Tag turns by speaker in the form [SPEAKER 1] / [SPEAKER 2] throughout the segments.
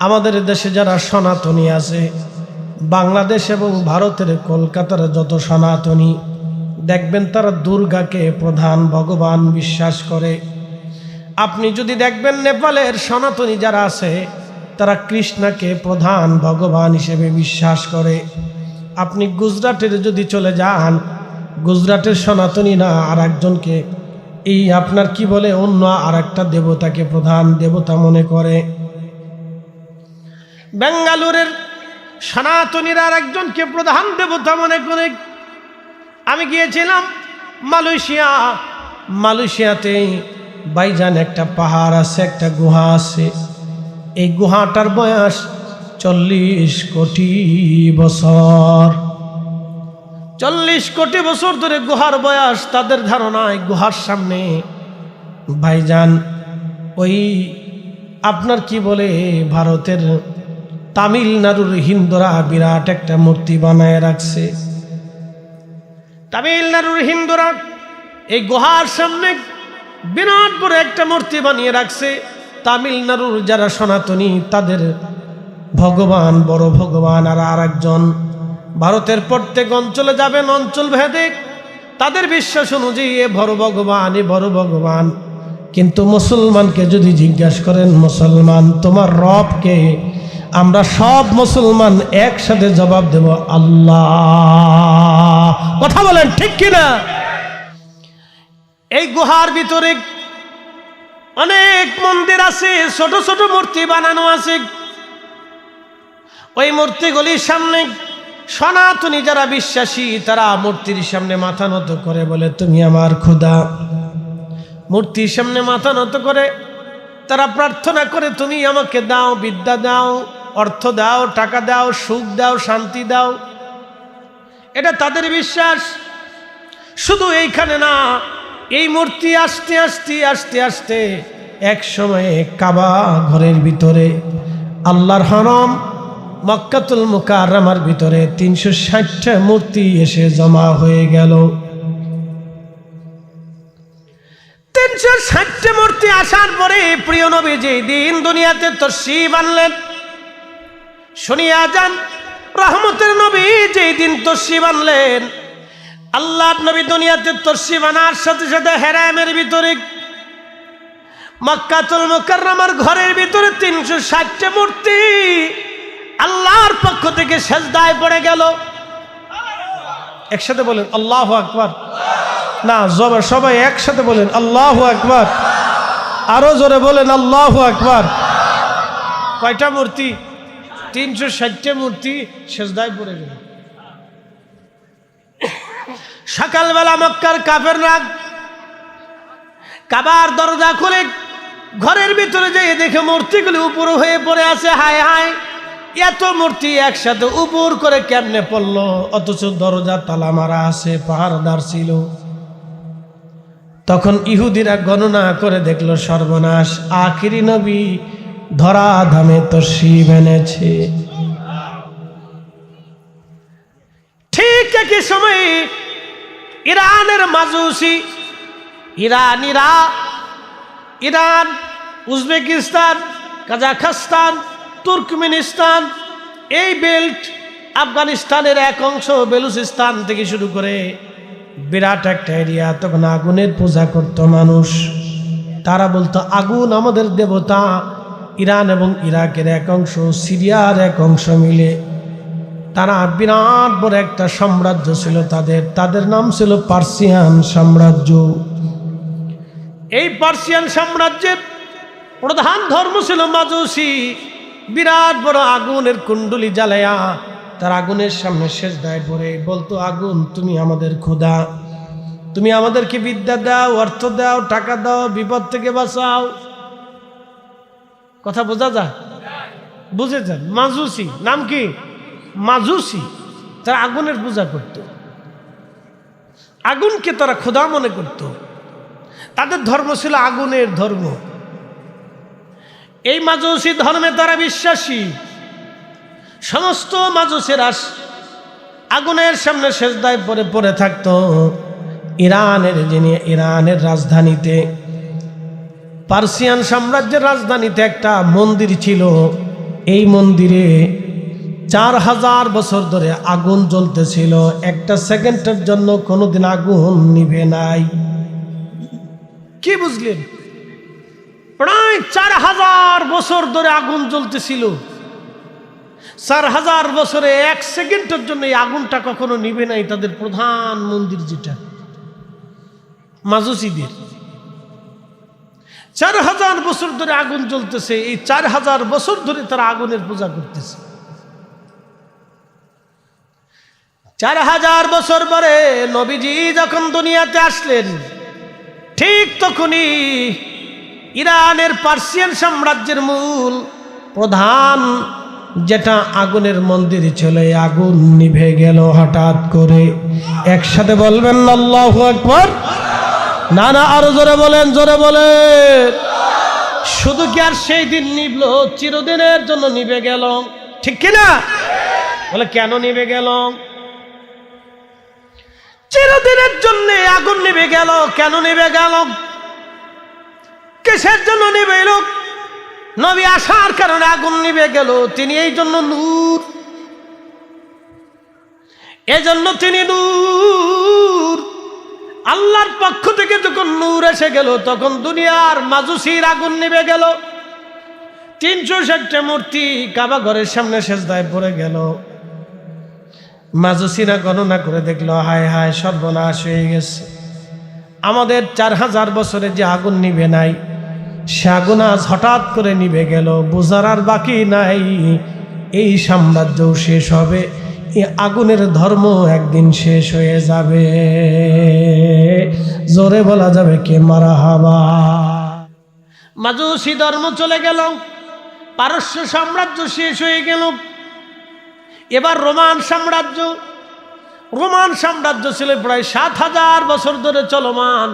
[SPEAKER 1] আমাদের দেশে যারা সনাতনী আছে, বাংলাদেশ এবং ভারতের কলকাতার যত সনাতনী দেখবেন তারা দুর্গাকে প্রধান ভগবান বিশ্বাস করে। আপনি যদি দেখবেন নেপালের সনাতনী যারা আছে তারা কৃষ্ণকে প্রধান ভগবান হিসেবে বিশ্বাস করে। আপনি গুজরাটের যদি চলে যান, গুজরাটের সনাতনীরা আর একজনকে এই আপনার কি বলে অন্য আর একটা দেবতাকে প্রধান দেবতা মনে করে। বেঙ্গালুরের সনাতনীরা আর একজনকে প্রধান দেবতা মনে করে। আমি গিয়েছিলাম মালয়েশিয়াতে বাইজান একটা পাহাড় আছে, একটা গুহা আছে। এই গুহাটার বয়স 40 কোটি বছর। 40 কোটি বছর ধরে গুহার বয়স। তাদের ধারণায় গুহার সামনে ভাইজান ওই আপনার কি বলে ভারতের তামিলনাড়ুর হিন্দুরা বিরাট একটা মূর্তি বানায় রাখছে। তামিলনাড়ুর হিন্দুরা এই গুহার সামনে বিরাট বড় একটা মূর্তি বানিয়ে রাখছে। তামিলনাড়ুর যারা সনাতনী তাদের ভগবান বড় ভগবান আর একজন। ভারতের প্রত্যেক অঞ্চলে যাবেন, অঞ্চল ভেদে তাদের বিশ্বাস অনুযায়ী এ বড় ভগবান, এ বড় ভগবান। কিন্তু মুসলমানকে যদি জিজ্ঞাসা করেন, মুসলমান তোমার রবকে, আমরা সব মুসলমান একসাথে জবাব দেব আল্লাহ। কথা বলেন ঠিক কিনা? এই গুহার ভিতরে অনেক মন্দির আছে, ছোট ছোট মূর্তি বানানো আছে। ওই মূর্তিগুলির সামনে সনাতনী যারা বিশ্বাসী তারা মূর্তির সামনে মাথা নত করে বলে তুমি আমার খোদা। মূর্তির সামনে মাথা নত করে তারা প্রার্থনা করে তুমি আমাকে দাও, বিদ্যা দাও, অর্থ দাও, টাকা দাও, সুখ দাও, শান্তি দাও। এটা তাদের বিশ্বাস। শুধু এইখানে না, এই মূর্তি আস্তে আস্তে আস্তে আস্তে এক সময়ে কাবা ঘরের ভিতরে আল্লাহর হরম মক্কাতুল মুকাররমার ভিতরে 360টা মূর্তি এসে জমা হয়ে গেল। 360টা মূর্তি আসার পরে প্রিয় নবী যেই দিন দুনিয়াতে তশরীফ আনলেন, শুনিয়া যান রহমতের নবী যেই দিন তশরীফ আনলেন, আল্লাহর নবী দুনিয়াতে তশরীফ আনার সাথে সাথে হেরামের ভিতরে মক্কাতুল মুকাররমার ঘরের ভিতরে 360টা মূর্তি আল্লাহর পক্ষ থেকে সেজদায় পড়ে গেল। একসাথে বলেন আল্লাহু আকবার। না, সবাই একসাথে বলেন আল্লাহু আকবার। আরো জোরে বলেন আল্লাহু আকবার। কয়টা মূর্তি? 360টা মূর্তি সেজদায় পড়ে গেল। সকালবেলা মক্কার কাফেররা কাবার দরজা খুলে ঘরের ভিতরে যেয়ে দেখে মূর্তিগুলি উপর হয়ে পড়ে আছে। হায় হায়, এত মূর্তি একসাথে উপর করে কেমনে পড়লো? অথচ দরজা তালা মারা আছে, পাহারাদার ছিল। তখন ইহুদিরা গণনা করে দেখলো সর্বনাশ, আখিরি নবী ধরা ধামে তশরীফ এনেছে। ঠিক একই সময়ে ইরানের মাজুসি, ইরান, উজবেকিস্তান, কাজাখস্তান, তুর্কমেনিস্তান, এই বেল্ট, আফগানিস্তানের এক অংশ, বেলুচিস্তান থেকে শুরু করে বিরাট একটা এরিয়া। তখন আগুনের পূজা করত মানুষ। তারা বলতো আগুন আমাদের দেবতা। ইরান এবং ইরাকের এক অংশ, সিরিয়ার এক অংশ মিলে তারা বিরাট বড় একটা সাম্রাজ্য ছিল তাদের নাম ছিল পার্সিয়ান সাম্রাজ্য। এই পার্সিয়ান সাম্রাজ্যের প্রধান ধর্ম ছিল মাজুসি। বিরাট বড় আগুনের কুণ্ডলি জ্বালায়া তার আগুনের সামনে সেজদায় পড়ে বলতো, আগুন তুমি আমাদের খোদা, তুমি আমাদেরকে বিদ্যা দাও, অর্থ দাও, টাকা দাও, বিপদ থেকে বাঁচাও। কথা বোঝা যায়? বুঝেছেন? মাজুসি নাম কি? মাজুসি। তারা আগুনের পূজা করত, আগুনকে তারা খোদা মনে করত। তাদের ধর্ম ছিল আগুনের ধর্ম। এই মাজুসি ধর্মে তারা বিশ্বাসী। সমস্ত মাজুসেরা আগুনের সামনে সেজদায় পড়ে থাকতো। ইরানের রাজধানীতে, পার্সিয়ান সাম্রাজ্যের রাজধানীতে একটা মন্দির ছিল। এই মন্দিরে 4000 বছর ধরে আগুন জ্বলতেছিল, একটা সেকেন্ডের জন্য কোনোদিন আগুন নিভে নাই। কি বুঝলেন? প্রায় 4000 বছর ধরে আগুন জ্বলতেছিল। 4000 বছরে 1 সেকেন্ডের জন্য এই আগুনটা কখনো নিভে নাই। তাদের প্রধান মন্দির যেটা মাজুসিদের, 4000 বছর ধরে আগুন জ্বলতেছে। এই 4000 বছর ধরে তারা আগুনের পূজা করতেছে। 4000 বছর পরে নবীজি যখন দুনিয়াতে আসলেন, ঠিক তখনই ইরানের পার্সিয়ান সাম্রাজ্যের মূল প্রধান যেটা আগুনের মন্দির ছিল, আগুন নিভে গেল হঠাৎ করে। একসাথে বলবেন আল্লাহু আকবার। না না, আরো জোরে বলেন, জোরে বলেন। শুধু কি আর সেই দিন নিভলো? চিরদিনের জন্য নিভে গেল, ঠিক কিনা? বলে কেন নিভে গেল? চিরদিনের জন্য আগুন নিভে গেল। কেন নিভে গেল? কিসের জন্য নিভে গেল? নবী আসার কারণে আগুন নিভে গেল। তিনি এই জন্য নূর, এজন্য তিনি নূর। আল্লাহর পক্ষ থেকে যখন নূর এসে গেল, তখন দুনিয়ার মাজুসির আগুন নিভে গেল। 360টা মূর্তি কাবা ঘরের সামনে সেজদায় পড়ে গেল। মাজুসিরা গণনা করে দেখলো, হায় হায়, সর্বনাশ হয়ে গেছে। আমাদের 4000 বছরে যে আগুন নিভে নাই, সে আগুন আজ হঠাৎ করে নিভে গেল। বোঝার আর বাকি নাই, এই সাম্রাজ্যও শেষ হবে, এই আগুনের ধর্ম একদিন শেষ হয়ে যাবে। জোরে বলা যাবে কে মারহাবা। মাজুসি ধর্ম চলে গেল, পারস্য সাম্রাজ্য শেষ হয়ে গেল। এবার রোমান সাম্রাজ্য। রোমান সাম্রাজ্য ছিল প্রায় 7000 বছর ধরে চলমান।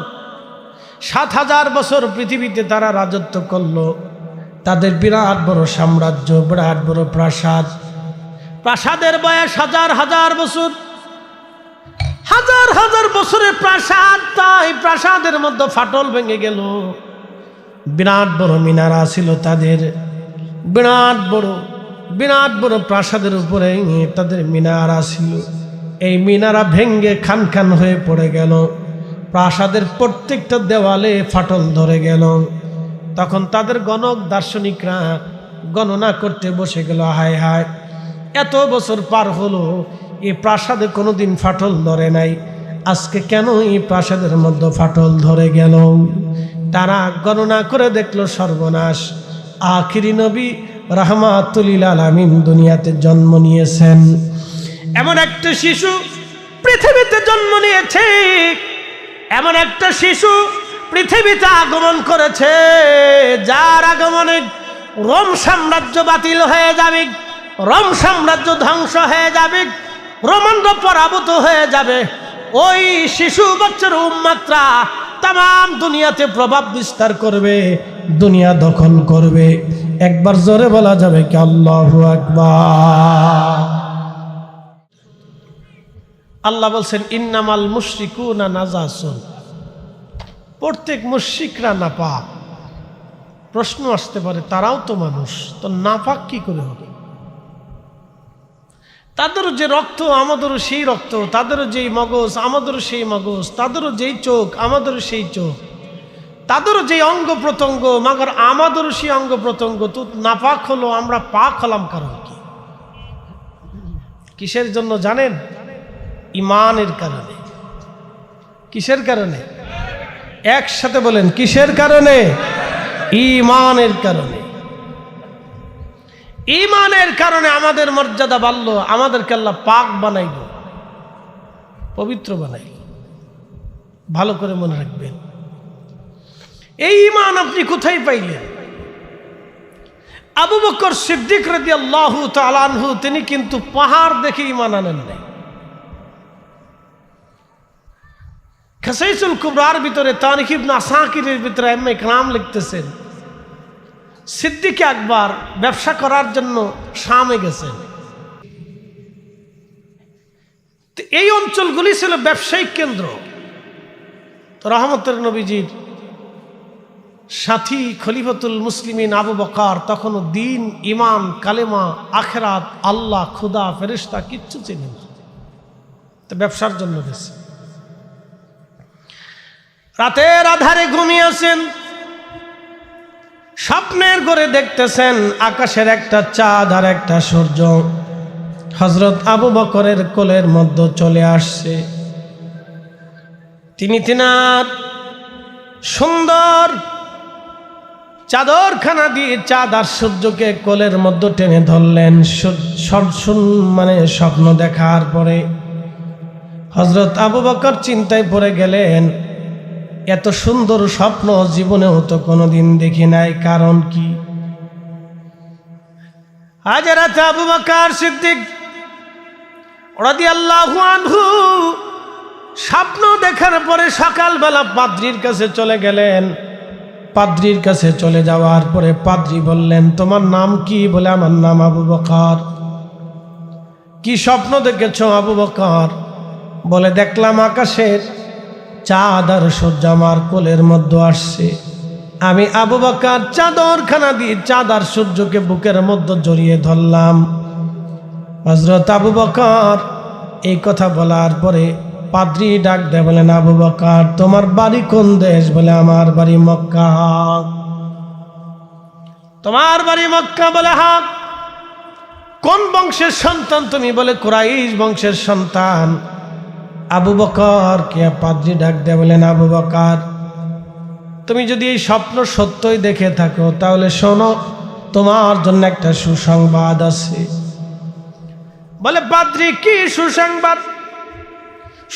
[SPEAKER 1] 7000 বছর পৃথিবীতে তারা রাজত্ব করলো। তাদের বিরাট বড় সাম্রাজ্য, বিরাট বড় প্রাসাদ। প্রাসাদের বয়স হাজার হাজার বছর, হাজার হাজার বছরের প্রাসাদ। তাই প্রাসাদের মধ্যে ফাটল ভেঙে গেল। বিরাট বড় মিনারা ছিল তাদের, বিরাট বড় বিরাট বড় প্রাসাদের উপরে তাদের মিনারা ছিল। এই মিনারা ভেঙ্গে খান খান হয়ে পড়ে গেল। প্রাসাদের প্রত্যেকটা দেওয়ালে ফাটল ধরে গেল। তখন তাদের গণক দার্শনিকরা গণনা করতে বসে গেল, হায় হায়, এত বছর পার হলো, এই প্রাসাদে কোনোদিন ফাটল ধরে নাই, আজকে কেন এই প্রাসাদের মধ্যে ফাটল ধরে গেল? তারা গণনা করে দেখলো, সর্বনাশ, আখিরি নবী রাহমাতুল লিল আলামিন দুনিয়াতে জন্ম নিয়েছেন। এমন একটা শিশু পৃথিবীতে জন্ম নিয়েছে, এমন একটা শিশু পৃথিবীতে আগমন করেছে, যার আগমনে রোম সাম্রাজ্য বাতিল হয়ে যাবে, রোম সাম্রাজ্য ধ্বংস হয়ে যাবে, রোমানরা পরাভূত হয়ে যাবে। ওই শিশু বাচ্চার উম্মাত্রা তাম দুনিয়াতে প্রভাব বিস্তার করবে, দুনিয়া দখল করবে। একবার জোরে বলা যাবে কি আল্লাহু আকবার। আল্লাহ বলছেন, ইন্নামাল মুশরিকুনা নাজাসুন। প্রত্যেক মুশরিকরা নাপাক। প্রশ্ন আসতে পারে, তারাও তো মানুষ, তো নাপাক কি করে হবে? তাদেরও যে রক্ত আমাদেরও সেই রক্ত, তাদেরও যেই মগজ আমাদেরও সেই মগজ, তাদেরও যেই চোখ আমাদেরও সেই চোখ, তাদেরও যেই অঙ্গ প্রত্যঙ্গ, মাগর আমাদেরও সেই অঙ্গ প্রত্যঙ্গ। তো নাপাক হলো, আমরা পাক হলাম কারণ কি? কিসের জন্য জানেন? ইমানের কারণে। কিসের কারণে? একসাথে বলেন, কিসের কারণে? ইমানের কারণে। ইমানের কারণে আমাদের মর্যাদা বাড়লো, আমাদেরকে আল্লাহ পাক বানাইল, পবিত্র বানাইল। ভালো করে মনে রাখবেন। এই ইমান আপনি কোথায় পাইলেন? আবু বকর সিদ্দিক রাদিয়াল্লাহু তাআলা আনহু, তিনি কিন্তু পাহাড় দেখে ইমান আনেন নাই। খাসাইসুল কুবরার ভিতরে, তারিখ ইবনে আসাকিরের ভিতরে ইমাম ইকরাম লিখতেছেন, সিদ্দিক আকবর ব্যবসা করার জন্য শামে গেছেন। এই অঞ্চলগুলি ছিল ব্যবসায়িক কেন্দ্র। তো রহমতের নবীজির সাথী খলিফাতুল মুসলিমিন আবু বকর তখনও দিন, ইমান, কালেমা, আখেরাত, আল্লাহ, খুদা, ফেরেশতা কিচ্ছু চেনেন না, তো ব্যবসার জন্য গেছে। রাতের আধারে ঘুমিয়েছেন, স্বপ্নের ঘরে দেখতেছেন আকাশের একটা চাঁদ আর একটা সূর্য হযরত আবু বকরের কোলের মধ্যে চলে আসছে। তিনি তিনার সুন্দর চাদরখানা দিয়ে চাঁদ আর সূর্যকে কোলের মধ্যে টেনে ধরলেন। স্বপ্ন দেখার পরে হযরত আবু বকর চিন্তায় পড়ে গেলেন, এত সুন্দর স্বপ্ন জীবনেও তো কোনোদিন দেখি নাই, কারণ কি? হযরত আবু বকর সিদ্দিক রাদিয়াল্লাহু আনহু স্বপ্ন দেখার পরে সকালবেলা পাদ্রীর কাছে চলে গেলেন। পাদ্রীর কাছে চলে যাওয়ার পরে পাদ্রী বললেন, তোমার নাম কি? বলে, আমার নাম আবু বকর। কি স্বপ্ন দেখেছ আবু বকর? বলে, দেখলাম আকাশের চাঁদ আর সূর্য আমার কোলের মধ্যে আসছে। আমি আবু বকর চাদরখানা দিয়ে চাঁদ আর সূর্যকে বুকের মধ্যে জড়িয়ে ধরলাম। হযরত আবু বকর এই কথা বলার পরে পাদ্রী ডাক দেয়, বলেন, আবু বকর তোমার বাড়ি কোন দেশ? বলে, আমার বাড়ি মক্কা। তোমার বাড়ি মক্কা? বলে, হ্যাঁ। কোন বংশের সন্তান তুমি? বলে, কুরাইশ বংশের সন্তান। আবু বকর কে পাদ্রী ডাক দেয়, বলেন, আবু বকর তুমি যদি এই স্বপ্ন সত্যই দেখে থাকো তাহলে শোনো, তোমার জন্য একটা সুসংবাদ আছে। বলে, পাদ্রী কি সুসংবাদ?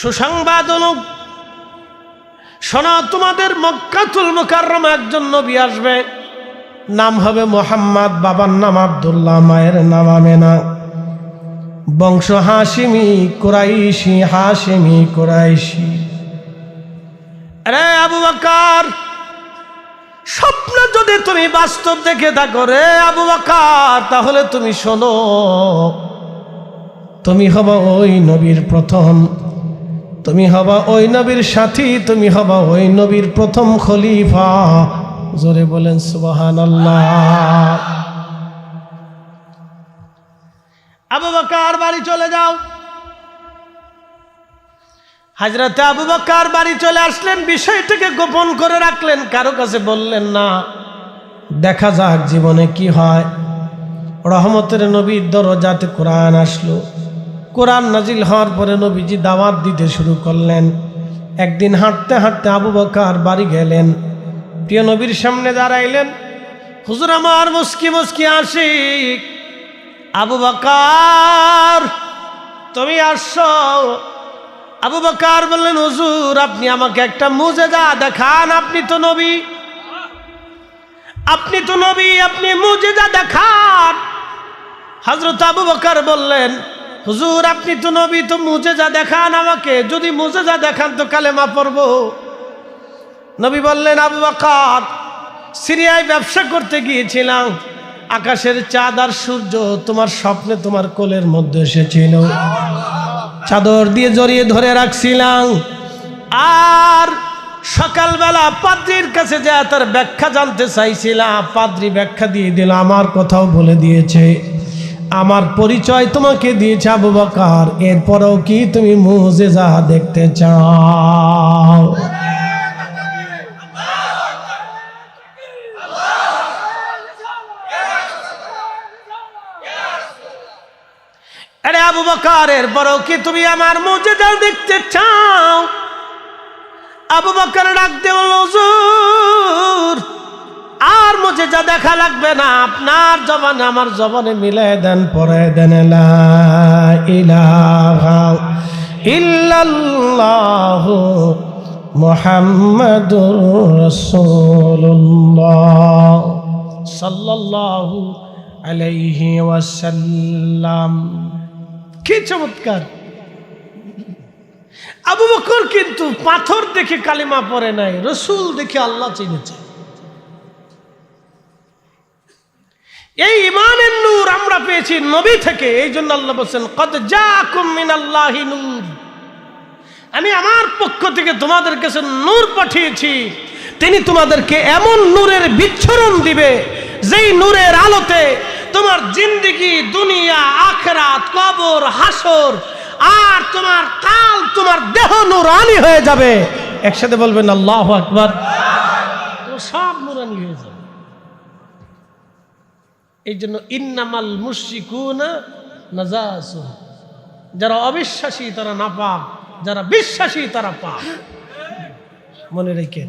[SPEAKER 1] সুসংবাদ হলো, শোনো, তোমাদের মক্কাতুল মুকাররমা একজন নবী আসবে, নাম হবে মুহাম্মদ, বাবার নাম আব্দুল্লাহ, মায়ের নাম আমেনা, বংশ হাশিমি কুরাইশি, হাশিমি কুরাইশি। রে আবু বকর, স্বপ্ন যদি তুমি বাস্তব দেখে থাকো রে আবু বকর, তাহলে তুমি শোনো, তুমি হবা ওই নবীর প্রথম, তুমি হবা ওই নবীর সাথী, তুমি হবা ওই নবীর প্রথম খলিফা। জোরে বলেন সুবহানাল্লাহ। আবু বকর বাড়ি চলে যাও। হযরত আবু বকর বাড়ি চলে আসলেন, বিষয়টাকে গোপন করে রাখলেন, কারো কাছে বললেন না, দেখা যাক জীবনে কি হয়। রহমতের নবীর দরজাতে কোরআন আসলো। কোরআন নাজিল হওয়ার পরে নবীজি দাওয়াত দিতে শুরু করলেন। একদিন হাঁটতে হাঁটতে আবু বকর বাড়ি গেলেন, প্রিয় নবীর সামনে দাঁড়াইলেন। হুজুর আমার মুস্কি মুস্কি আশিক আবু বকর, তুমি আসছো? আবু বকর বললেন, হুজুর আপনি আমাকে একটা মুজিজা দেখান, আপনি তো নবী, আপনি তো নবী, আপনি মুজিজা দেখান। হযরত আবু বকর বললেন, হুজুর আপনি তো নবী, তো মুজিজা দেখান আমাকে, যদি মুজিজা দেখান তো কালেমা পড়বো। নবী বললেন, আবু বকর সিরিয়ায় ব্যবসা করতে গিয়েছিলাম, আকাশের চাঁদ আর সূর্য তোমার স্বপ্নে তোমার কোলের মধ্যে এসেছিল, চাদর দিয়ে জড়িয়ে ধরে রাখছিলাম, আর সকালবেলা পাদ্রীর কাছে যায় তার ব্যাখ্যা জানতে চাইছিলাম, পাদ্রী ব্যাখ্যা দিয়ে দিল, আমার কথাও বলে দিয়েছে, আমার পরিচয় তোমাকে দিয়েছে আবু বকর, এরপরেও কি তুমি মুজিজা দেখতে চাও? আরে আবু বকর, এরপরেও কি তুমি আমার মুজিজা দেখতে চাও? আবু বকর ডাক দিয়ে বলল, হুজুর আর মুজিজা দেখা লাগবে না, আপনার জবানে আমার জবানে মিলে দেন, পরে দেন লা ইলাহা ইল্লাল্লাহু মুহাম্মাদুর রাসূলুল্লাহ সাল্লাল্লাহু আলাইহি ওয়াসাল্লাম। কি চমৎকার! আবু বকর কিন্তু পাথর দেখে কালিমা পড়ে নাই, রসুল দেখে আল্লাহ চিনেছে। এই ঈমানের নূর আমরা পেয়েছি নবী থেকে, এই জন্য আল্লাহ বলেন, কদ জাআকুম মিনাল্লাহি নূর, আমি আমার পক্ষ থেকে তোমাদের কাছে নূর পাঠিয়েছি। তিনি তোমাদেরকে এমন নূরের বিচ্ছরণ দিবে যেই নূরের আলোতে তোমার জিন্দেগি, দুনিয়া, আখিরাত, কবর, হাসর আর তোমার কাল, তোমার দেহ নূরানি হয়ে যাবে। একসাথে বলবেন আল্লাহু আকবার। তো সব নূরানি হয়ে যাবে। এই জন্য ইন্নামাল মুশরিকুনা নাজাসুন, যারা অবিশ্বাসী তারা নাপাক, যারা বিশ্বাসী তারা পাক। মনে রেখে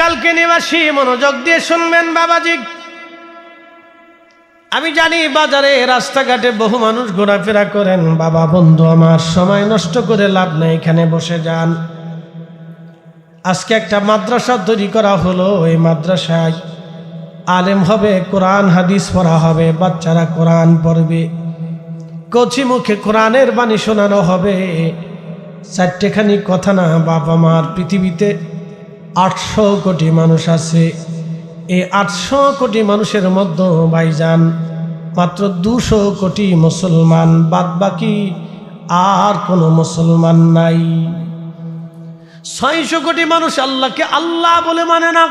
[SPEAKER 1] কালকে নিবাসী মনোযোগ দিয়ে শুনবেন বাবাজি। আমি জানি বাজারে রাস্তাঘাটে বহু মানুষ ঘোরাফেরা করেন। বাবা বন্ধু আমার, সময় নষ্ট করে লাভ নেই, এখানে বসে যান। আজকে একটা মাদ্রাসা তৈরি করা হলো। এই মাদ্রাসায় আলেম হবে, কোরআন হাদিস পড়া হবে, বাচ্চারা কোরআন পড়বে, কচি মুখে কোরআনের বাণী শোনানো হবে। চারটেখানি কথা না বাবা মার, পৃথিবীতে 800 কোটি মানুষ আছে। এই 800 কোটি মানুষের মধ্যে ভাইজান মাত্র 200 কোটি মুসলমান, বাদ বাকি আর কোনো মুসলমান নাই। 600 কোটি মানুষ আল্লাহকে আল্লাহ বলে মানে না।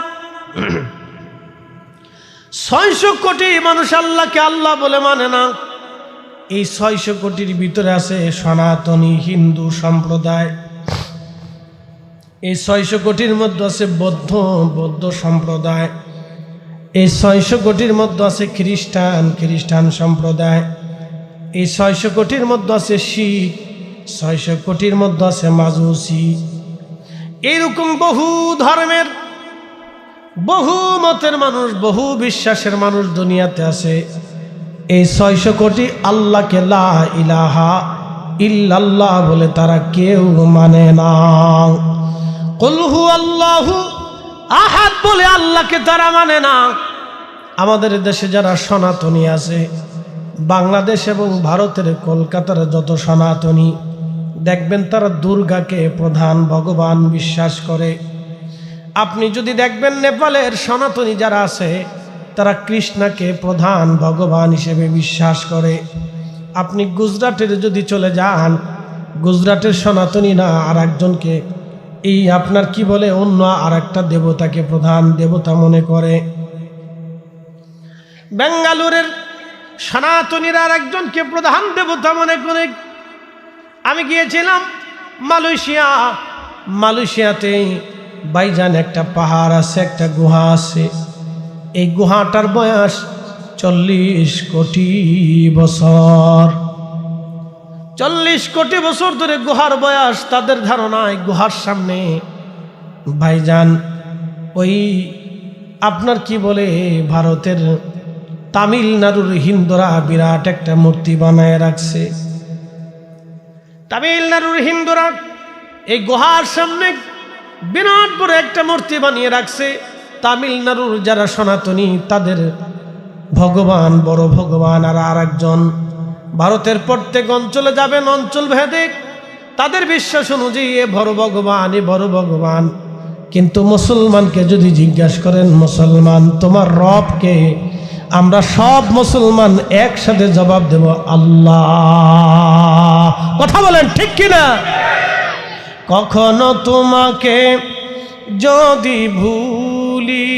[SPEAKER 1] 600 কোটি মানুষ আল্লাহকে আল্লাহ বলে মানে না। এই 600 কোটির ভিতরে আছে সনাতনী হিন্দু সম্প্রদায়। এই 600 কোটির মধ্যে আছে বৌদ্ধ সম্প্রদায়। এই 600 কোটির মধ্যে আছে খ্রিস্টান সম্প্রদায়। এই 600 কোটির মধ্যে আছে শিখ। 600 কোটির মধ্যে আছে মাজুসি। এইরকম বহু ধর্মের, বহু মতের মানুষ, বহু বিশ্বাসের মানুষ দুনিয়াতে আছে। এই 600 কোটি আল্লাহকে লা ইলাহা ইল্লাল্লাহ বলে তারা কেউ মানে না। কুল হুয়াল্লাহু আহাদ বলে আল্লাহকে তারা মানে না। আমাদের দেশে যারা সনাতনী আছে, বাংলাদেশ এবং ভারতের কলকাতার যত সনাতনী দেখবেন তারা দুর্গাকে প্রধান ভগবান বিশ্বাস করে। আপনি যদি দেখবেন নেপালের সনাতনী যারা আছে তারা কৃষ্ণকে প্রধান ভগবান হিসেবে বিশ্বাস করে। আপনি গুজরাটের যদি চলে যান, গুজরাটের সনাতনী না আর একজনকে, এই আপনার কি বলে, অন্য আর একটা দেবতাকে প্রধান দেবতা মনে করে। বেঙ্গালুরের সনাতনীরা আর একজনকে প্রধান দেবতা মনে করে। আমি গিয়েছিলাম মালয়েশিয়াতে ভাইজান একটা পাহাড় আছে, একটা গুহা আছে। এই গুহাটার বয়স 40 কোটি বছর। 40 কোটি বছর ধরে গুহার বয়স। তাদের ধারণায় গুহার সামনে ভাইজান ওই আপনার কি বলে, ভারতের তামিলনাড়ুর হিন্দুরা বিরাট একটা মূর্তি বানায় রাখছে। তামিলনাড়ুর হিন্দুরা এই গুহার সামনে বিরাট বড় একটা মূর্তি বানিয়ে রাখছে। তামিলনাড়ুর যারা সনাতনী তাদের ভগবান, বড় ভগবান আর একজন। ভারতের প্রত্যেক অঞ্চলে যাবেন, অঞ্চল ভেদে তাদের বিশ্বাস অনুযায়ী এ বড় ভগবান, এ বড় ভগবান। কিন্তু মুসলমানকে যদি জিজ্ঞাসা করেন, মুসলমান তোমার রবকে, আমরা সব মুসলমান একসাথে জবাব দেব আল্লাহ। কথা বলেন ঠিক কিনা? কখনো তোমাকে যদি ভুলি,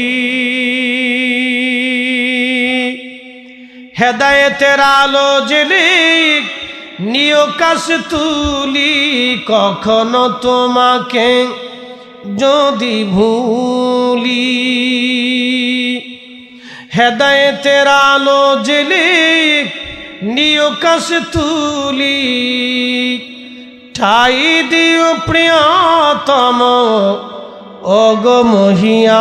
[SPEAKER 1] হেদায়েতের আলো জেলে নিয় কাশ তুলি। কখনো তোমাকে যদি ভুলি, হেদায়েতের আলো জেলে নিয় কাশ তুলি। ঠাই দিও প্রিয়তম ওগো মহিয়ান,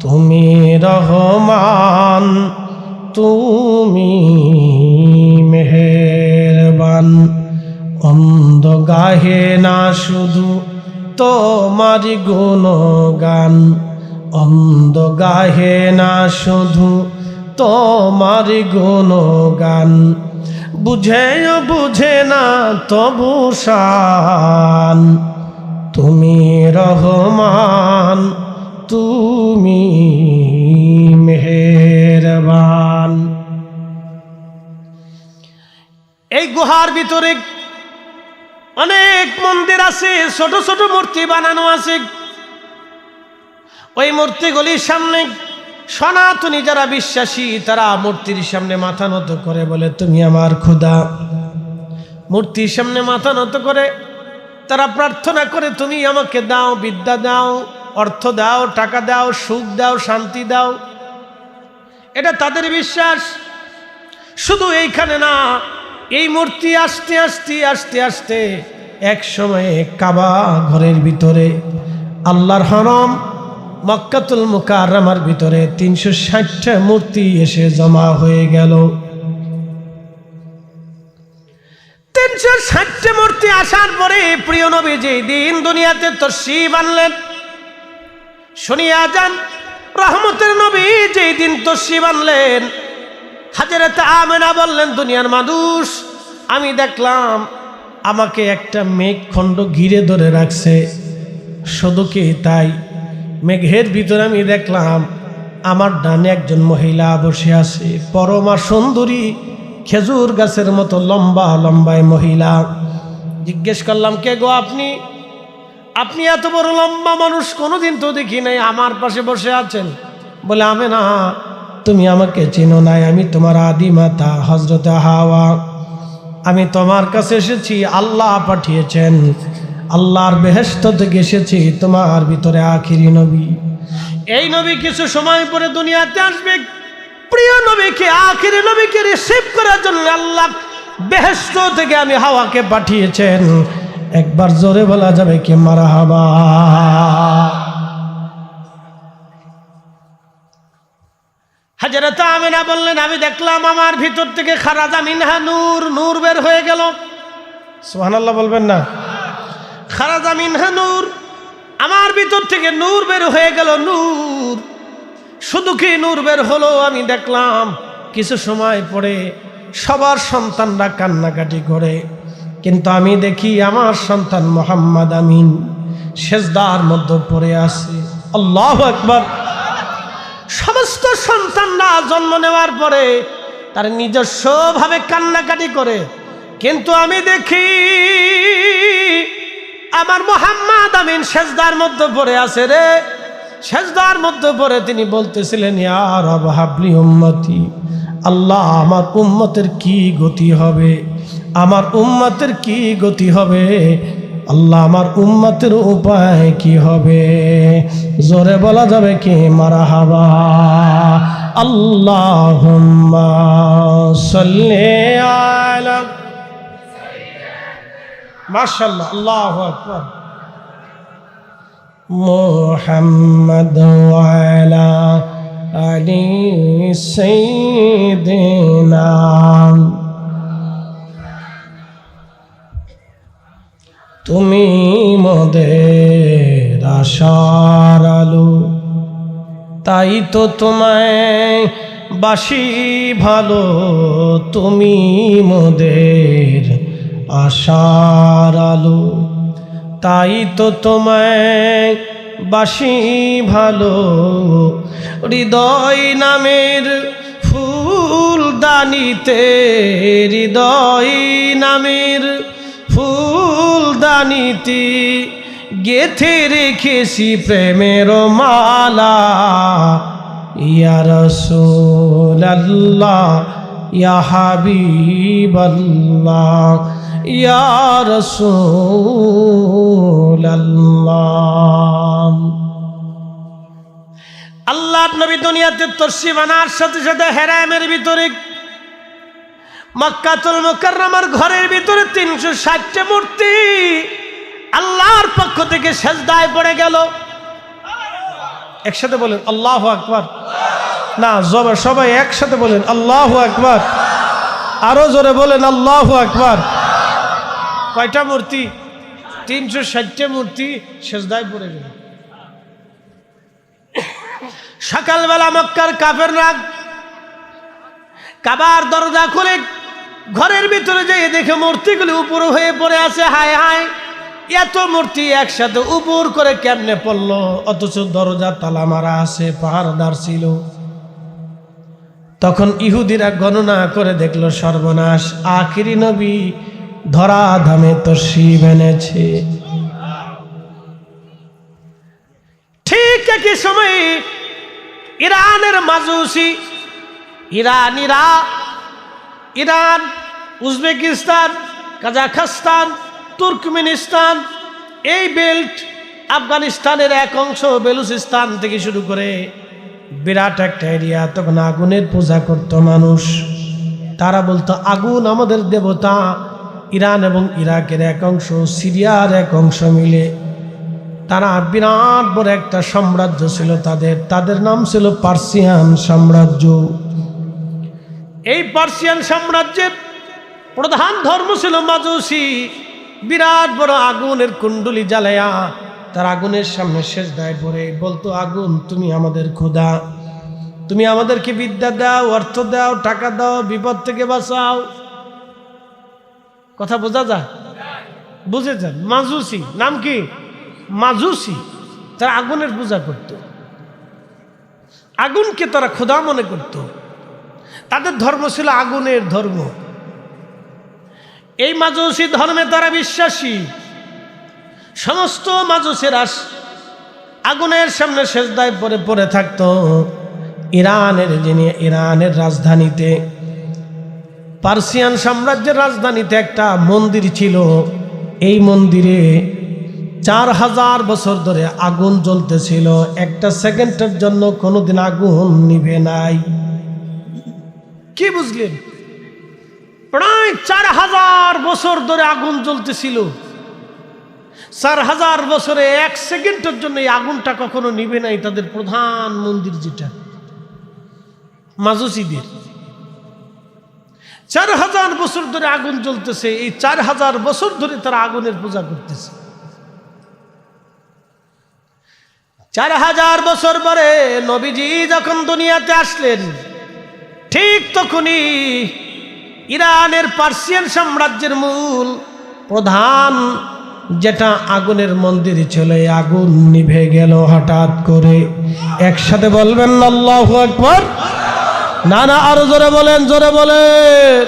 [SPEAKER 1] তুমি রহমান, তুমি মেহেরবান। অন্ধ গাহে না শুধু তোমারি গুণগান, অন্ধ গাহে না শুধু তোমারি গুণগান। বুঝেও বুঝে না তবু শান, তুমি রহমান, তুমি মেহেরবান। এই গুহার ভিতরে অনেক মন্দির আছে, ছোট ছোট মূর্তি বানানো আছে। ওই মূর্তিগুলির সামনে সনাতনী যারা বিশ্বাসী তারা মূর্তির সামনে মাথা নত করে বলে, তুমি আমার খোদা। মূর্তির সামনে মাথা নত করে তারা প্রার্থনা করে, তুমি আমাকে দাও, বিদ্যা দাও, অর্থ দাও, টাকা দাও, সুখ দাও, শান্তি দাও। এটা তাদের বিশ্বাস। শুধু এইখানে না, এই মূর্তি আস্তে আস্তে আস্তে আস্তে এক সময়ে কাবা ঘরের ভিতরে, আল্লাহর হরম মক্কাতুল মুকাররমার ভিতরে 360টা মূর্তি এসে জমা হয়ে গেল। 360টা মূর্তি আসার পরে প্রিয় নবী যেই দিন দুনিয়াতে তশরীফ আনলেন, শুনিয়া যান, রহমতের নবী যেই দিন তশরীফ আনলেন, হযরত আমেনা বললেন, দুনিয়ার মানুষ, আমি দেখলাম আমাকে একটা মেঘখণ্ড ঘিরে ধরে রাখছে। শুধু কি তাই, মেঘের ভিতরে আমি দেখলাম আমার ডানে একজন মহিলা বসে আছে, পরমা সুন্দরী, খেজুর গাছের মতো লম্বা লম্বায় মহিলা। জিজ্ঞেস করলাম, কে গো আপনি? আপনি এত বড় লম্বা মানুষ কোনোদিন তো দেখি নাই, আমার পাশে বসে আছেন। বলে, আমেনা, তুমি আমাকে চেনো নাই, আমি তোমার আদি মাতা হযরত হাওয়া। আমি তোমার কাছে এসেছি, আল্লাহ পাঠিয়েছেন, আল্লাহর বেহেশত থেকে এসেছি, তোমার ভিতরে আখিরি নবী। এই নবী কিছু সময় পরে দুনিয়াতে আসবে। প্রিয় নবীকে, আখিরি নবীকে রিসিভ করার জন্য আল্লাহ বেহেশত থেকে আমি হাওয়াকে পাঠিয়েছেন। একবার জোরে বলা যাবে কি মারহাবা? হযরত আমেনা বললেন, আমি দেখলাম আমার ভিতর থেকে খারাজা মিনহা নূর, নূর বের হয়ে গেল। সুবহানাল্লাহ বলবেন না? খারাজা মিনহা নূর, আমার ভিতর থেকে নূর বের হয়ে গেল। নূর, শুধু কি নূর বের হলো, আমি দেখলাম কিছু সময় পরে সবার সন্তানরা কান্নাকাটি করে, কিন্তু আমি দেখি আমার সন্তান মুহাম্মদ আমিন সেজদার মধ্যে পড়ে আছে। আল্লাহু আকবার। সমস্ত সন্তানরা জন্ম নেওয়ার পরে তার নিজস্বভাবে কান্নাকাটি করে, কিন্তু আমি দেখি আমার মুহাম্মদ আমিন সেজদার মধ্যে পড়ে আছে রে। সেজদার মধ্যে পড়ে তিনি বলতেছিলেন, ইয়া রব হাবলি উম্মতি, আল্লাহ আমার উম্মতের কি গতি হবে, আমার উম্মতের কি গতি হবে, আল্লাহ আমার উম্মতের উপায় কি হবে? জোরে বলা যাবে কি মারহাবা? আল্লাহুম্মা সাল্লি আলা, মাশাআল্লাহ, আল্লাহু আকবার। মুহাম্মদ ওয়া আলা আলি সাইয়্যিদিনা। তুমি মোদের আশার আলো, তাই তো তোমায় বাসি ভালো। তুমি মোদের আশার আলো, তাই তো তোমায় বাসি ভালো। হৃদয় নামের ফুলদানিতে, হৃদয় নামের ফুলদানিতে গেথে রেখেছি প্রেমের মালা। ইয়া রাসূলুল্লাহ, ইয়া হাবিবাল্লাহ, ইয়া রাসূলুল্লাহ। আল্লাহর নবী দুনিয়াতে তশরীফ আনার সাথে সাথে হেরামের ভিতরে, মক্কাতুল মুকাররমার ঘরের ভিতরে 360টা মূর্তি আল্লাহর পক্ষ থেকে সেজদায় পড়ে গেল। একসাথে বলেন আল্লাহু আকবার। না, সবাই একসাথে বলেন আল্লাহু আকবার। আরো জোরে বলেন আল্লাহু আকবার। কয়টা মূর্তি? 360টা মূর্তি সেজদায় পড়ে গেল। সকালবেলা মক্কার কাফেররা কাবার দরজা খুলে ঘরের ভিতরে যেয়ে দেখে মূর্তিগুলি উপর হয়ে পড়ে আছে। হায় হায়, এত মূর্তি একসাথে উপর করে কেমনে পড়লো? অথচ দরজা তালা মারা আছে, পাহারাদার ছিল। তখন ইহুদিরা গণনা করে দেখলো সর্বনাশ, আখিরি নবী ধরা ধামে তশরিফ এনেছে। ঠিক একই সময়ে ইরানের মাজুসি, ইরান, উজবেকিস্তান, কাজাখস্তান, তুর্কমেনিস্তান, এই বেল্ট, আফগানিস্তানের এক অংশ, বেলুচিস্তান থেকে শুরু করে বিরাট একটা এরিয়া। তখন আগুনের পূজা করত মানুষ। তারা বলতো আগুন আমাদের দেবতা। ইরান এবং ইরাকের এক অংশ, সিরিয়ার এক অংশ মিলে তারা বিরাট বড় একটা সাম্রাজ্য ছিল তাদের নাম ছিল পার্সিয়ান সাম্রাজ্য। এই পার্সিয়ান সাম্রাজ্যের প্রধান ধর্ম ছিল মাজুসি। বিরাট বড় আগুনের কুণ্ডলি জ্বালায়া তার আগুনের সামনে সেজদায় পড়ে বলতো, আগুন তুমি আমাদের খোদা, তুমি আমাদেরকে বিদ্যা দাও, অর্থ দাও, টাকা দাও, বিপদ থেকে বাঁচাও। কথা বোঝা যায়? বুঝেছেন? মাজুসি নাম কি? মাজুসি। তারা আগুনের পূজা করত, আগুনকে তারা খোদা মনে করত। তাদের ধর্ম ছিল আগুনের ধর্ম। এই মাজুসি ধর্মে তারা বিশ্বাসী। সমস্ত মাজুসেরা আগুনের সামনে সেজদায় পড়ে থাকতো। ইরানের রাজধানীতে, পার্সিয়ান সাম্রাজ্যের রাজধানীতে একটা মন্দির ছিল। এই মন্দিরে 4000 বছর ধরে আগুন জ্বলতেছিল। একটা সেকেন্ডের জন্য কোনোদিন আগুন নিভে নাই। কি বুঝলেন? প্রায় 4000 বছর ধরে আগুন জ্বলতেছিল। 4000 বছরে 1 সেকেন্ডের জন্য এই আগুনটা কখনো নিভে নাই। তাদের প্রধান মন্দির যেটা মাজুসিদের, 4000 বছর ধরে আগুন জ্বলতেছে। এই 4000 বছর ধরে তারা আগুনের পূজা করতেছে। 4000 বছর পরে নবীজি যখন দুনিয়াতে আসলেন, ঠিক তখনই ইরানের পার্সিয়ান সাম্রাজ্যের মূল প্রধান যেটা আগুনের মন্দির ছিল, এই আগুন নিভে গেল হঠাৎ করে। একসাথে বলবেন আল্লাহু আকবার। না না, আরো জোরে বলেন, জোরে বলেন।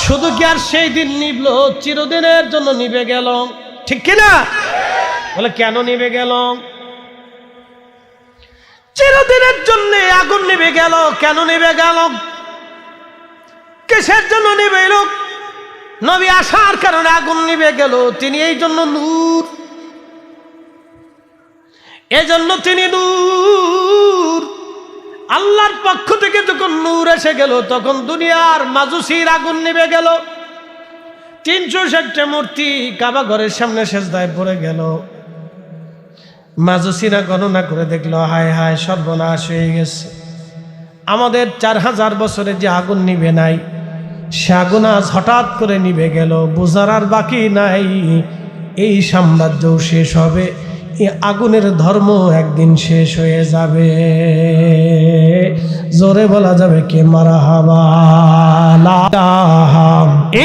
[SPEAKER 1] শুধু কি আর সেই দিন নিভল? চিরদিনের জন্য নিভে গেল, ঠিক কিনা? বলে কেন নিভে গেল? চিরদিনের জন্য আগুন নিভে গেল। কেন নিভে গেল? কিসের জন্য নিভে গেল? নবী আসার কারণে আগুন নিভে গেল। তিনি এই জন্য নূর, এজন্য তিনি নূর। আল্লাহর পক্ষ থেকে যখন নূর এসে গেল, তখন দুনিয়ার মাজুসির আগুন নিভে গেল। 360টা মূর্তি কাবা ঘরের সামনে সেজদায় পড়ে গেল। মাজুসিরা গণনা করে দেখলো, হায় হায়, সর্বনাশ হয়ে গেছে। আমাদের 4000 বছরে যে আগুন নিভে নাই, সে আগুন আজ হঠাৎ করে নিভে গেল। বোঝার আর বাকি নাই, এই সাম্রাজ্য শেষ হবে, এই আগুনের ধর্ম একদিন শেষ হয়ে যাবে। জোরে বলা যাবে কে মারহাবা। লা ইলাহা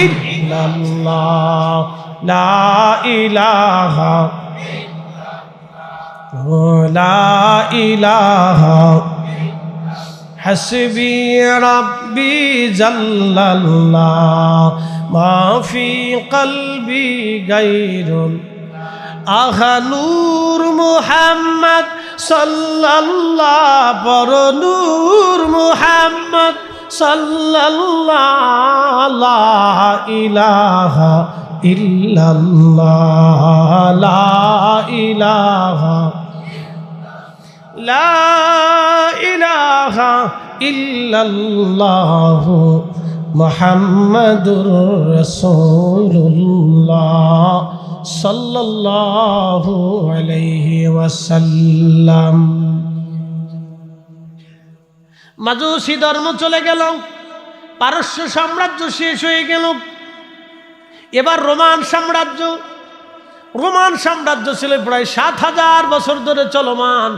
[SPEAKER 1] ইল্লাল্লাহ, লা ইলাহা, লা ইলাহা, হাসবি রাব্বি জাল্লাল্লাহ, মা ফি কলবি গায়রুল আহা নূর মুহাম্মদ সাল্লাল্লাহ, পর নূর মুহাম্মদ সাল্লাল্লাহ, লা ইলাহা ইল্লাল্লাহ, লা ইলাহা, লা ইলাহা ইল্লাল্লাহ, মুহাম্মাদুর রাসূলুল্লাহ সাল্লাল্লাহু আলাইহি ওয়াসাল্লাম। মাজুসি ধর্ম চলে গেল, পারস্য সাম্রাজ্য শেষ হয়ে গেল। এবার রোমান সাম্রাজ্য। রোমান সাম্রাজ্য ছিল প্রায় 7000 বছর ধরে চলমান।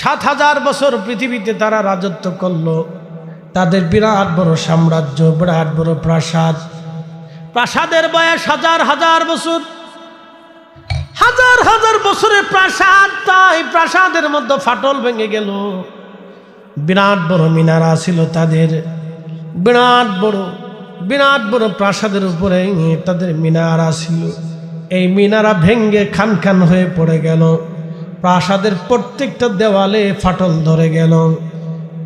[SPEAKER 1] 7000 বছর পৃথিবীতে তারা রাজত্ব করলো। তাদের বিরাট বড় সাম্রাজ্য, বিরাট বড় প্রাসাদ। প্রাসাদের বয়স হাজার হাজার বছর, হাজার হাজার বছরের প্রাসাদ। তাই প্রাসাদের মধ্যে ফাটল ভেঙে গেল। বিরাট বড় মিনারা ছিল তাদের, বিরাট বড় প্রাসাদের উপরে তাদের মিনারা ছিল। এই মিনারা ভেঙ্গে খান খান হয়ে পড়ে গেল, প্রাসাদের প্রত্যেকটা দেওয়ালে ফাটল ধরে গেল।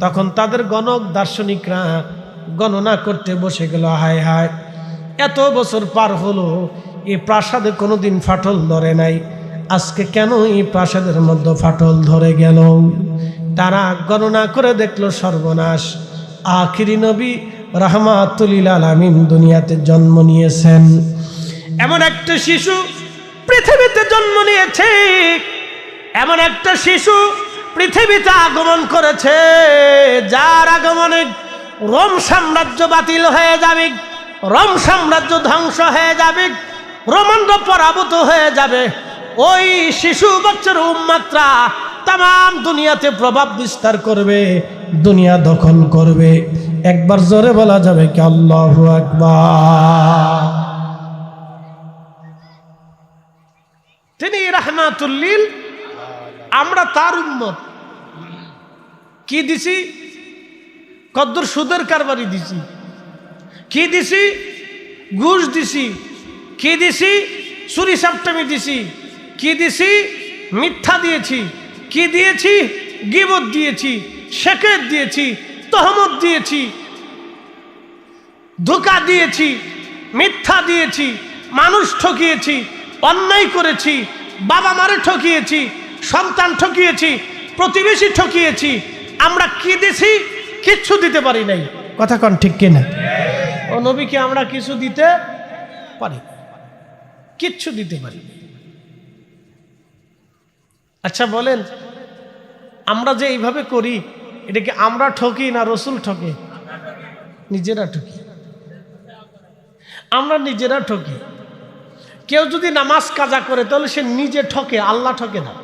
[SPEAKER 1] তখন তাদের গণক দার্শনিকরা গণনা করতে বসে গেল, হায় হায়, এত বছর পার হলো এই প্রাসাদে কোনোদিন ফাটল ধরে নাই, আজকে কেন এই প্রাসাদের মধ্যে ফাটল ধরে গেল? তারা গণনা করে দেখলো সর্বনাশ, আখিরি নবী রাহমাতুল লিল আলামিন দুনিয়াতে জন্ম নিয়েছেন। এমন একটা শিশু পৃথিবীতে জন্ম নিয়েছে, এমন একটা শিশু পৃথিবীতে আগমন করেছে, যার আগমনে রোম সাম্রাজ্য বাতিল হয়ে যাবে, রোম সাম্রাজ্য ধ্বংস হয়ে যাবে, রোমানরা পরাভূত হয়ে যাবে। ওই শিশু বাচ্চার উম্মাতরা তাম দুনিয়াতে প্রভাব বিস্তার করবে, দুনিয়া দখল করবে। একবার জোরে বলা যাবে কি আল্লাহু আকবার? তিনি রাহমাতুল লিল, আমরা তার উম্মত। কি দিছি? কদ্দুর সুদের কারবারি দিছি, কি দিছি? ঘুষ দিছি, কি দিছি? চুরি চাপটামি দিছি, কি দিছি? মিথ্যা দিয়েছি, কি দিয়েছি? গীবত দিয়েছি, শেকের দিয়েছি, তহমত দিয়েছি, ধোঁকা দিয়েছি, মিথ্যা দিয়েছি, মানুষ ঠকিয়েছি, অন্যায় করেছি, বাবা মারে ঠকিয়েছি, সন্তান ঠকিয়েছি, প্রতিবেশী ঠকিয়েছি। আমরা কি দিছি? কিচ্ছু দিতে পারি নাই। কথা কন ঠিক কিনা? ও নবীকে আমরা কিছু দিতে পারি, কিচ্ছু দিতে পারি। আচ্ছা বলেন, আমরা যে এইভাবে করি, এটা কি আমরা ঠকি না রসুল ঠকে? নিজেরা ঠকি, আমরা নিজেরা ঠকি। কেউ যদি নামাজ কাজা করে তাহলে সে নিজে ঠকে, আল্লাহ ঠকে না।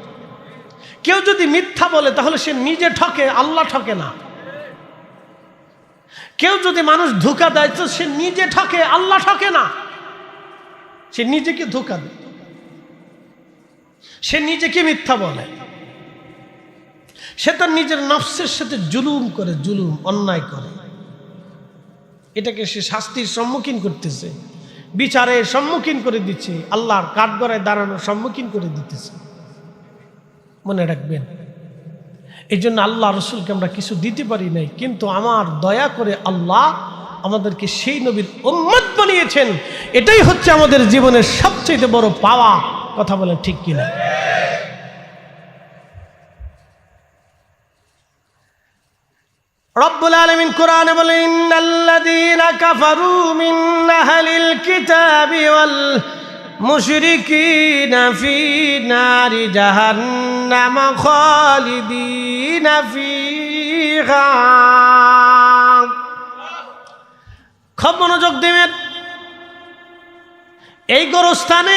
[SPEAKER 1] কেউ যদি মিথ্যা বলে তাহলে সে নিজে ঠকে, আল্লাহ ঠকে না। কেউ যদি মানুষ ধোঁকা দেয় তো সে নিজে ঠকে, আল্লাহ ঠকে না। সে নিজেকে ধোঁকা দেয়, সে নিজেকে মিথ্যা বলে, সে তার নিজের নফসের সাথে জুলুম করে, জুলুম অন্যায় করে। এটাকে সে শাস্তির সম্মুখীন করতেছে, বিচারের সম্মুখীন করে দিচ্ছে, আল্লাহর কাঠগড়ায় দাঁড়ানোর সম্মুখীন করে দিতেছে। মনে রাখবেন, এই জন্য আল্লাহ রসুলকে আমরা কিছু দিতে পারি নাই, কিন্তু আমার দয়া করে আল্লাহ আমাদেরকে সেই নবীর উম্মত বানিয়েছেন। এটাই হচ্ছে আমাদের জীবনের সবচেয়ে বড় পাওয়া। কথা বলেন ঠিক কিনা? রব্বুল আলামিন কোরআনে বলেন, ইন্নাল্লাযীনা কাফারু মিন আহলিল কিতাবি ওয়াল মুশরিকিনা ফি নারি জাহান্নাম খালিদিনা ফিহা। খুব মনোযোগ দেবেন। এই গোরস্থানে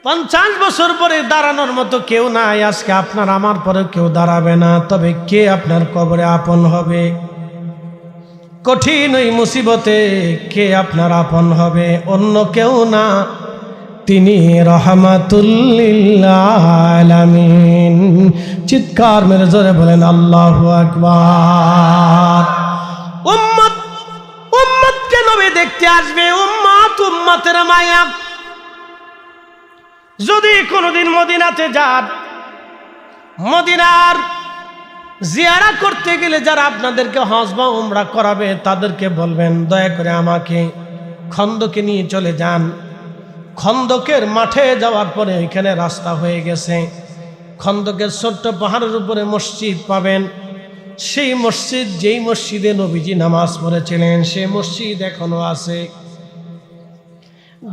[SPEAKER 1] 50 বছর পরে দাঁড়ানোর মতো কেউ নাই। আজকে আপনার আমার পরে কেউ দাঁড়াবে না। তবে কে আপনার কবরে আপন হবে? কঠিন ওই মুসিবতে কে আপনার আপন হবে? অন্য কেউ না, তিনি রাহমাতুল লিল আলামিন। চিৎকার মেরে জোরে বলেন আল্লাহু আকবার। উম্মত উম্মতকে নবী দেখতে আসবে, উম্মত উম্মতের মায়া। যদি কোনোদিন মদিনাতে যান, মদিনার জিয়ারা করতে গেলে যারা আপনাদেরকে হজ বা উমরা করাবে তাদেরকে বলবেন, দয়া করে আমাকে খন্দকে নিয়ে চলে যান। খন্দকের মাঠে যাওয়ার পরে ওইখানে রাস্তা হয়ে গেছে, খন্দকের ছোট্ট পাহাড়ের উপরে মসজিদ পাবেন। সেই মসজিদ, যেই মসজিদে নবীজি নামাজ পড়েছিলেন, সেই মসজিদ এখনো আছে।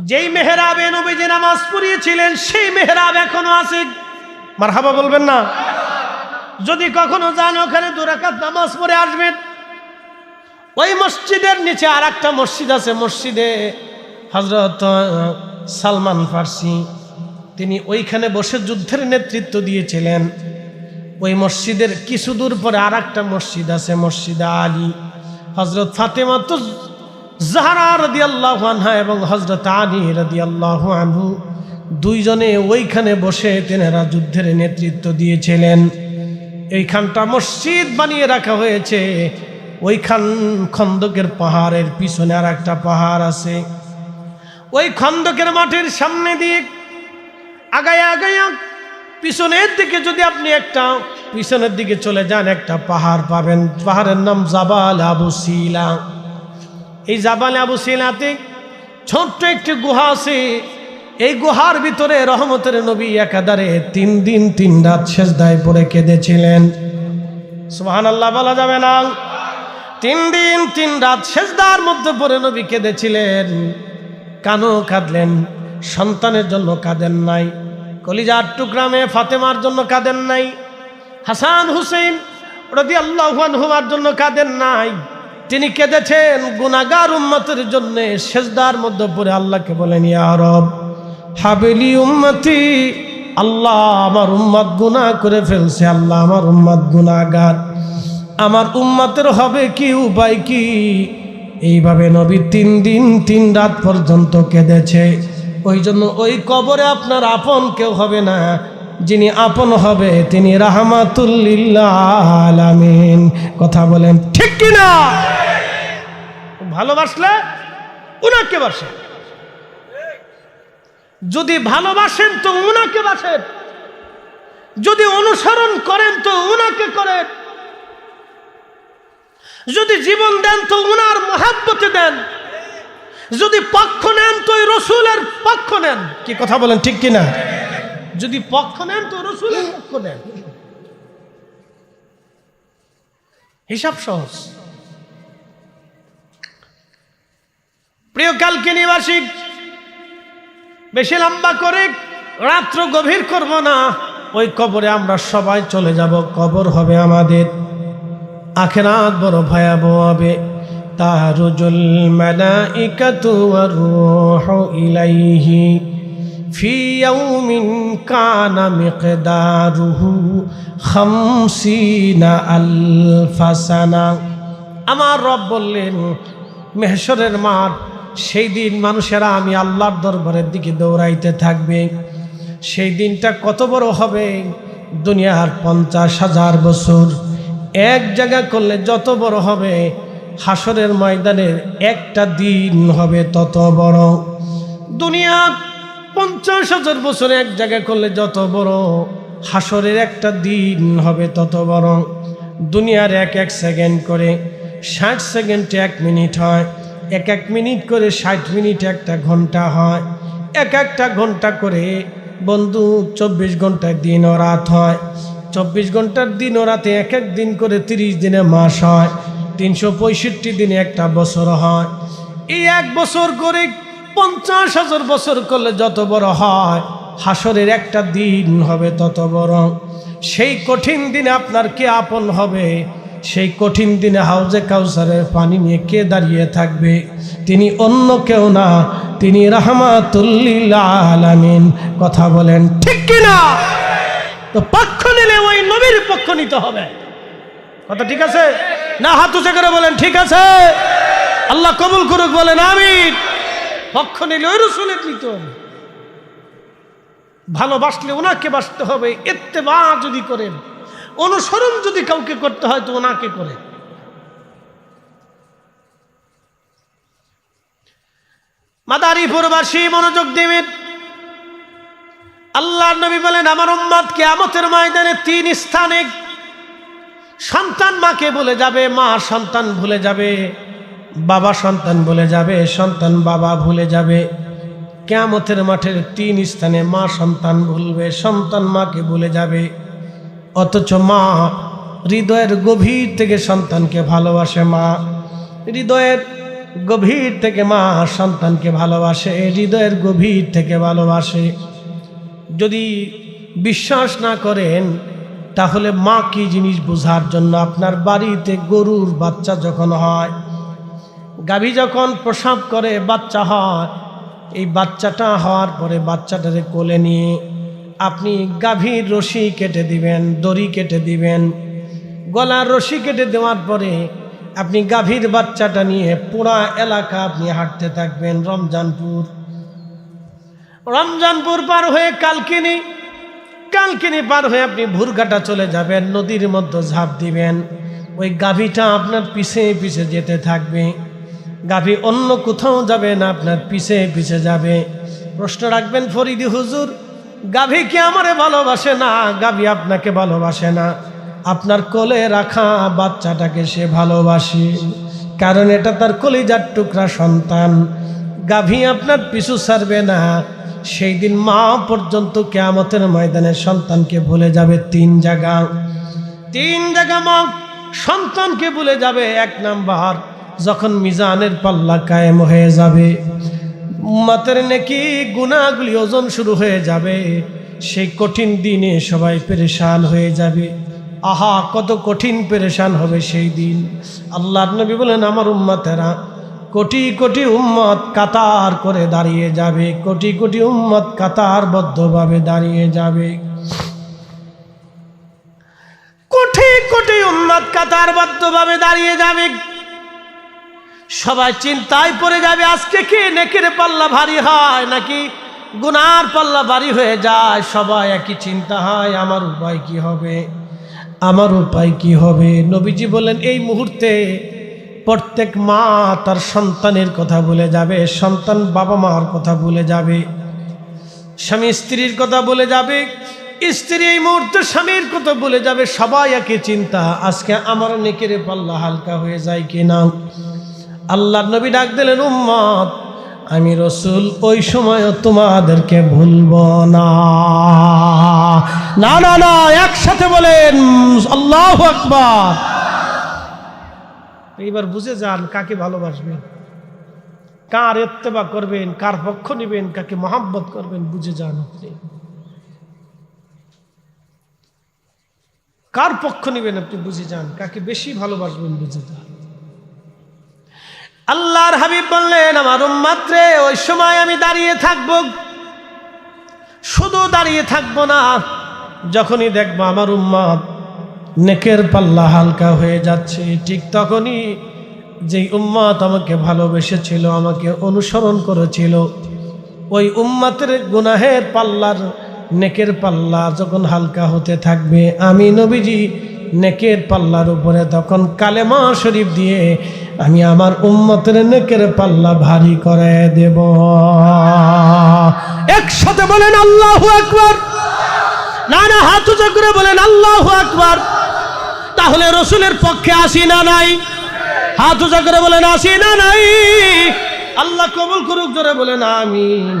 [SPEAKER 1] যেই মেহরাবে নবীজি নামাজ পড়িয়েছিলেন, সেই মেহরাব এখনো আছে। মারহাবা বলবেন না? যদি কখনো যান, ওখানে 2 রাকাত নামাজ পড়ে আসবেন। ওই মসজিদের নিচে আর একটা মসজিদ আছে, মসজিদে হযরত সালমান ফার্সি, তিনি ওইখানে বসে যুদ্ধের নেতৃত্ব দিয়েছিলেন। ওই মসজিদের কিছু দূর পরে আর একটা মসজিদ আছে, মসজিদে আলী। হযরত ফাতেমা জাহরা রাদিয়াল্লাহু আনহা এবং হযরত আলী রাদিয়াল্লাহু আনহু দুইজনে ওইখানে বসে তেনারা যুদ্ধের নেতৃত্ব দিয়েছিলেন। এইখানটা মসজিদ বানিয়ে রাখা হয়েছে। ওইখান খন্দকের পাহাড়ের পিছনে আর একটা পাহাড় আছে। ওই খন্দকের মাঠের সামনে দিয়ে আগায়া আগায়া পিছনের দিকে যদি আপনি একটা পিছনের দিকে চলে যান, একটা পাহাড় পাবেন। পাহাড়ের নাম জাবাল আবু সিলা। এই জাবাল আবু সিলাতে ছোট্ট একটি গুহা আছে। এই গুহার ভিতরে রহমতের নবী একাধারে 3 দিন 3 রাত সেজদায় পড়ে কেঁদেছিলেন। সুবহানাল্লাহ বলা যাবে না? 3 দিন 3 রাত সেজদার মধ্যে পড়ে নবী কেঁদেছিলেন। কানও কাঁদলেন, সন্তানের জন্য কাঁদেন নাই, কলিজার টুকরা মেয়ে ফাতেমার জন্য কাঁদেন নাই, হাসান হুসেন রাদিয়াল্লাহু আনহুমার জন্য কাঁদেন নাই। তিনি কেঁদেছেন গুনাহগার উম্মতের জন্য। সেজদার মধ্যে পড়ে আল্লাহকে বলেন, ইয়া রব হাবিলি উম্মতি, আল্লাহ আমার উম্মত গুনাহ করে ফেলছে, আল্লাহ আমার উম্মত গুনাহগার, আমার উম্মতের হবে কি, উপায় কি? এইভাবে নবী 3 দিন 3 রাত পর্যন্ত কেঁদেছে। ওই জন্য ওই কবরে আপনার আপন কেউ হবে না, যিনি আপন হবে তিনি রাহমাতুল লিল আলামিন। কথা বলেন ঠিক কিনা? ভালোবাসলে উনাকে বাসেন, যদি ভালোবাসেন তো উনাকে বাসেন, যদি অনুসরণ করেন তো উনাকে করেন, যদি জীবন দেন তো উনার মহব্বতে দেন, যদি পক্ষ নেন তো রসুলের পক্ষ নেন। কি কথা বলেন ঠিক কিনা? যদি পক্ষ নেন তো রসুলের পক্ষ নেন। হিসাব সহজ। প্রিয় কালকিনিবাসী, বেশি লম্বা করে রাত্র গভীর করব না। ওই কবরে আমরা সবাই চলে যাব। কবর হবে আমাদের। আখিরাত বড় ভয়াবহ হবে। তারুজুল মালাইকাতু ওয়ার রূহু ইলাইহি ফি ইয়াউমিন কানা মিকদারুহু 50 আলফা সানা। আমার রব বললেন, মেহশরের মাঠ, সেই দিন মানুষেরা আমি আল্লাহর দরবারের দিকে দৌড়াইতে থাকবে। সেই দিনটা কত বড় হবে? দুনিয়ার 50,000 বছর এক জায়গা করলে যত বড় হবে, হাসরের ময়দানের একটা দিন হবে তত বড়। দুনিয়া 50,000 বছর এক জায়গা করলে যত বড়, হাসরের একটা দিন হবে তত বড়। দুনিয়ার এক সেকেন্ড করে 60 সেকেন্ডে 1 মিনিট হয়, 1 মিনিট করে 60 মিনিট একটা ঘন্টা হয়, একটা ঘন্টা করে বন্ধু 24 ঘন্টায় দিন ও রাত হয়। 24 ঘন্টার দিন ও রাতে এক দিন করে 30 দিনে মাস হয়, 365 দিনে একটা বছর হয়। এই 1 বছর করে 50,000 বছর করলে যত বড় হয়, হাসরের একটা দিন হবে তত বড়। সেই কঠিন দিনে আপনার কে আপন হবে? সেই কঠিন দিনে হাউজে কাউসারের পানি নিয়ে কে দাঁড়িয়ে থাকবে? তিনি অন্য কেউ না, তিনি রাহমাতুল লিল আলামিন। কথা বলেন ঠিক কিনা? তো পক্ষ নিলে ওই নবীর পক্ষ নিতে হবে। কথা ঠিক আছে না? হাত উঁচু করে বলেন ঠিক আছে। আল্লাহ কবুল করুক, বলেন আমিন। পক্ষ নিলে ওই রসুলের নিতে হবে। ভালোবাসলে ওনাকে বাসতে হবে। ইত্তেবা যদি করেন, অনুসরণ যদি কাউকে করতে হয় তো ওনাকে করে। মাদারীপুরবাসী মনোযোগ দিবেন। আল্লাহর নবী বলেন, আমার উম্মত কিয়ামতের ময়দানে 3 স্থানে সন্তান মাকে ভুলে যাবে, মা সন্তান ভুলে যাবে, বাবা সন্তান ভুলে যাবে, সন্তান বাবা ভুলে যাবে। কিয়ামতের মাঠের 3 স্থানে মা সন্তান ভুলবে, সন্তান মাকে ভুলে যাবে। অথচ মা হৃদয়ের গভীর থেকে সন্তানকে ভালোবাসে। মা হৃদয়ের গভীর থেকে মা সন্তানকে ভালোবাসে, হৃদয়ের গভীর থেকে ভালোবাসে। যদি বিশ্বাস না করেন তাহলে মা কি জিনিস বোঝার জন্য আপনার বাড়িতে গরুর বাচ্চা যখন হয়, গাভী যখন প্রসব করে বাচ্চা হয়, এই বাচ্চাটা হওয়ার পরে বাচ্চাটারে কোলে নিয়ে আপনি গাভীর রশি কেটে দিবেন, দড়ি কেটে দিবেন। গলার রশি কেটে দেওয়ার পরে আপনি গাভীর বাচ্চাটা নিয়ে পুরা এলাকা আপনি হাঁটতে থাকবেন। রমজানপুর পার হয়ে কালকিনি, কালকিনি পার হয়ে আপনি ভুরঘাটা চলে যাবেন, নদীর মধ্যে ঝাঁপ দিবেন, ওই গাভীটা আপনার পিছে পিছে যেতে থাকবে। গাভী অন্য কোথাও যাবে না, আপনার পিছে পিছে যাবে। প্রশ্ন রাখবেন, ফরিদি হুজুর, গাভী কি আমারে ভালোবাসে না? গাভী আপনাকে ভালোবাসে না, আপনার কোলে রাখা বাচ্চাটাকে সে ভালোবাসে, কারণ এটা তার কলিজার টুকরা সন্তান। গাভী আপনার পিছু ছাড়বে না। সেই দিন মা পর্যন্ত কিয়ামতের ময়দানে সন্তানকে ভুলে যাবে। তিন জায়গা মা সন্তানকে ভুলে যাবে। এক নাম্বার, যখন মিজানের পাল্লা কায়েম হয়ে যাবে, উম্মতের নেকি গুনাহগুলি ওজন শুরু হয়ে যাবে, সেই কঠিন দিনে সবাই পেরেশান হয়ে যাবে। আহা, কত কঠিন পেরেশান হবে সেই দিন। আল্লাহর নবী বলেন, আমার উম্মতেরা কোটি কোটি উম্মত কাতার করে দাঁড়িয়ে যাবে, কোটি কোটি উম্মত কাতারবদ্ধভাবে দাঁড়িয়ে যাবে, কোটি কোটি উম্মত কাতারবদ্ধভাবে দাঁড়িয়ে যাবে। সবাই চিন্তায় পড়ে যাবে, আজকে কি নেকির পাল্লা ভারী হয় নাকি গুনার পাল্লা ভারী হয়ে যায়। সবাই একই চিন্তা হয়, আমার উপায় কি হবে, আমার উপায় কি হবে। নবীজি বলেন, এই মুহূর্তে প্রত্যেক মা তার সন্তানের কথা ভুলে যাবে, সন্তান বাবা মার কথা ভুলে যাবে, স্বামী স্ত্রীর কথা ভুলে যাবে, স্ত্রী এই মুহূর্তে স্বামীর কথা ভুলে যাবে। সবাই একই চিন্তা, আজকে আমার নেকির পাল্লা হালকা হয়ে যায় কিনা। আল্লাহর নবী ডাক দিলেন, উম্মত, আমি রসুল ওই সময়ও তোমাদেরকে ভুলব না। না না না, একসাথে বলেন আল্লাহু আকবার। এইবার বুঝে যান কাকে ভালোবাসবেন, কার ইত্তেবা করবেন, কার পক্ষ নেবেন, কাকে মহাব্বত করবেন। বুঝে যান আপনি কার পক্ষ নেবেন, আপনি বুঝে যান কাকে বেশি ভালোবাসবেন, বুঝে যান। আল্লাহর হাবিব বললেন, আমার উম্মত রে, ওই সময় আমি দাঁড়িয়ে থাকব, শুধু দাঁড়িয়ে থাকবো না, যখনই দেখবো আমার উম্মত নেকের পাল্লা হালকা হয়ে যাচ্ছে, ঠিক তখনই যেই উম্মত আমাকে ভালোবেসেছিল, আমাকে অনুসরণ করেছিল, ওই উম্মতের গুনাহের পাল্লার নেকের পাল্লা যখন হালকা হতে থাকবে, আমি নবীজি নেকের পাল্লার উপরে তখন কালেমা শরীফ দিয়ে আমি আমার উম্মতের নেকের পাল্লা ভারী করে দেব। একসাথে বলেন আল্লাহু আকবার। না না, হাত উঁচু করে বলেন আল্লাহু আকবার। তাহলে রসুলের পক্ষে আসি না নাই? হাত উঁচু করে বলেন আসি না নাই? আল্লাহ কবুল করুক, জোরে বলেন আমিন।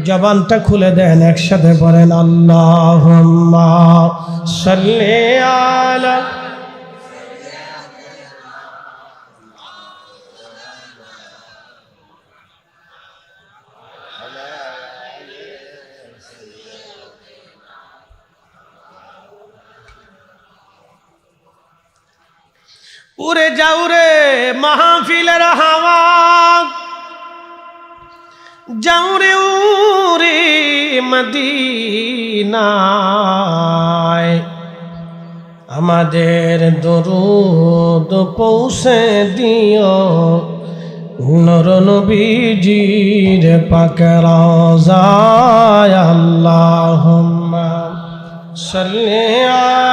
[SPEAKER 1] জবানটা খুলে দেন, একসাথে বলেন আল্লাহুম্মা সাল্লি আলা। উড়ে যাও রে মাহফিলের হাওয়া, যাও রে উড়ে মদিনায়, আমাদের দরুদ পৌঁছে দিও নূর নবীজির পাক রওজায়। আল্লাহুম্মা সাল্লি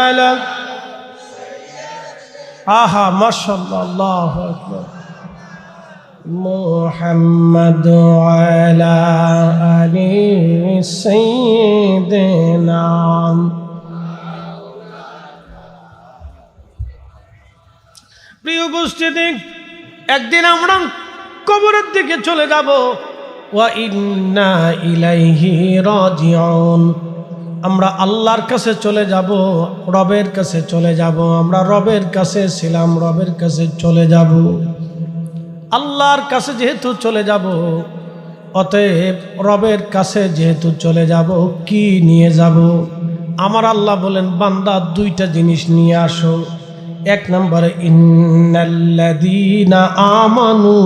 [SPEAKER 1] আলা। আহা, মাশাআল্লাহ, আল্লাহু আকবার। মুহাম্মদ আলা আলি সাইয়্যিদিনা। প্রিয় উপস্থিতি, একদিন আমরা কবরের দিকে চলে যাব। ওয়া ইন্না ইলাইহি রাজিউন। আমরা আল্লাহর কাছে চলে যাব, রবের কাছে চলে যাব। আমরা রবের কাছে ছিলাম, রবের কাছে চলে যাব। আল্লাহর কাছে যেহেতু চলে যাব, অতএব রবের কাছে যেহেতু চলে যাব, কি নিয়ে যাব? আমার আল্লাহ বলেন, বান্দা দুইটা জিনিস নিয়ে আসো। এক নম্বরে, ইন্নাল্লাযীনা আমানু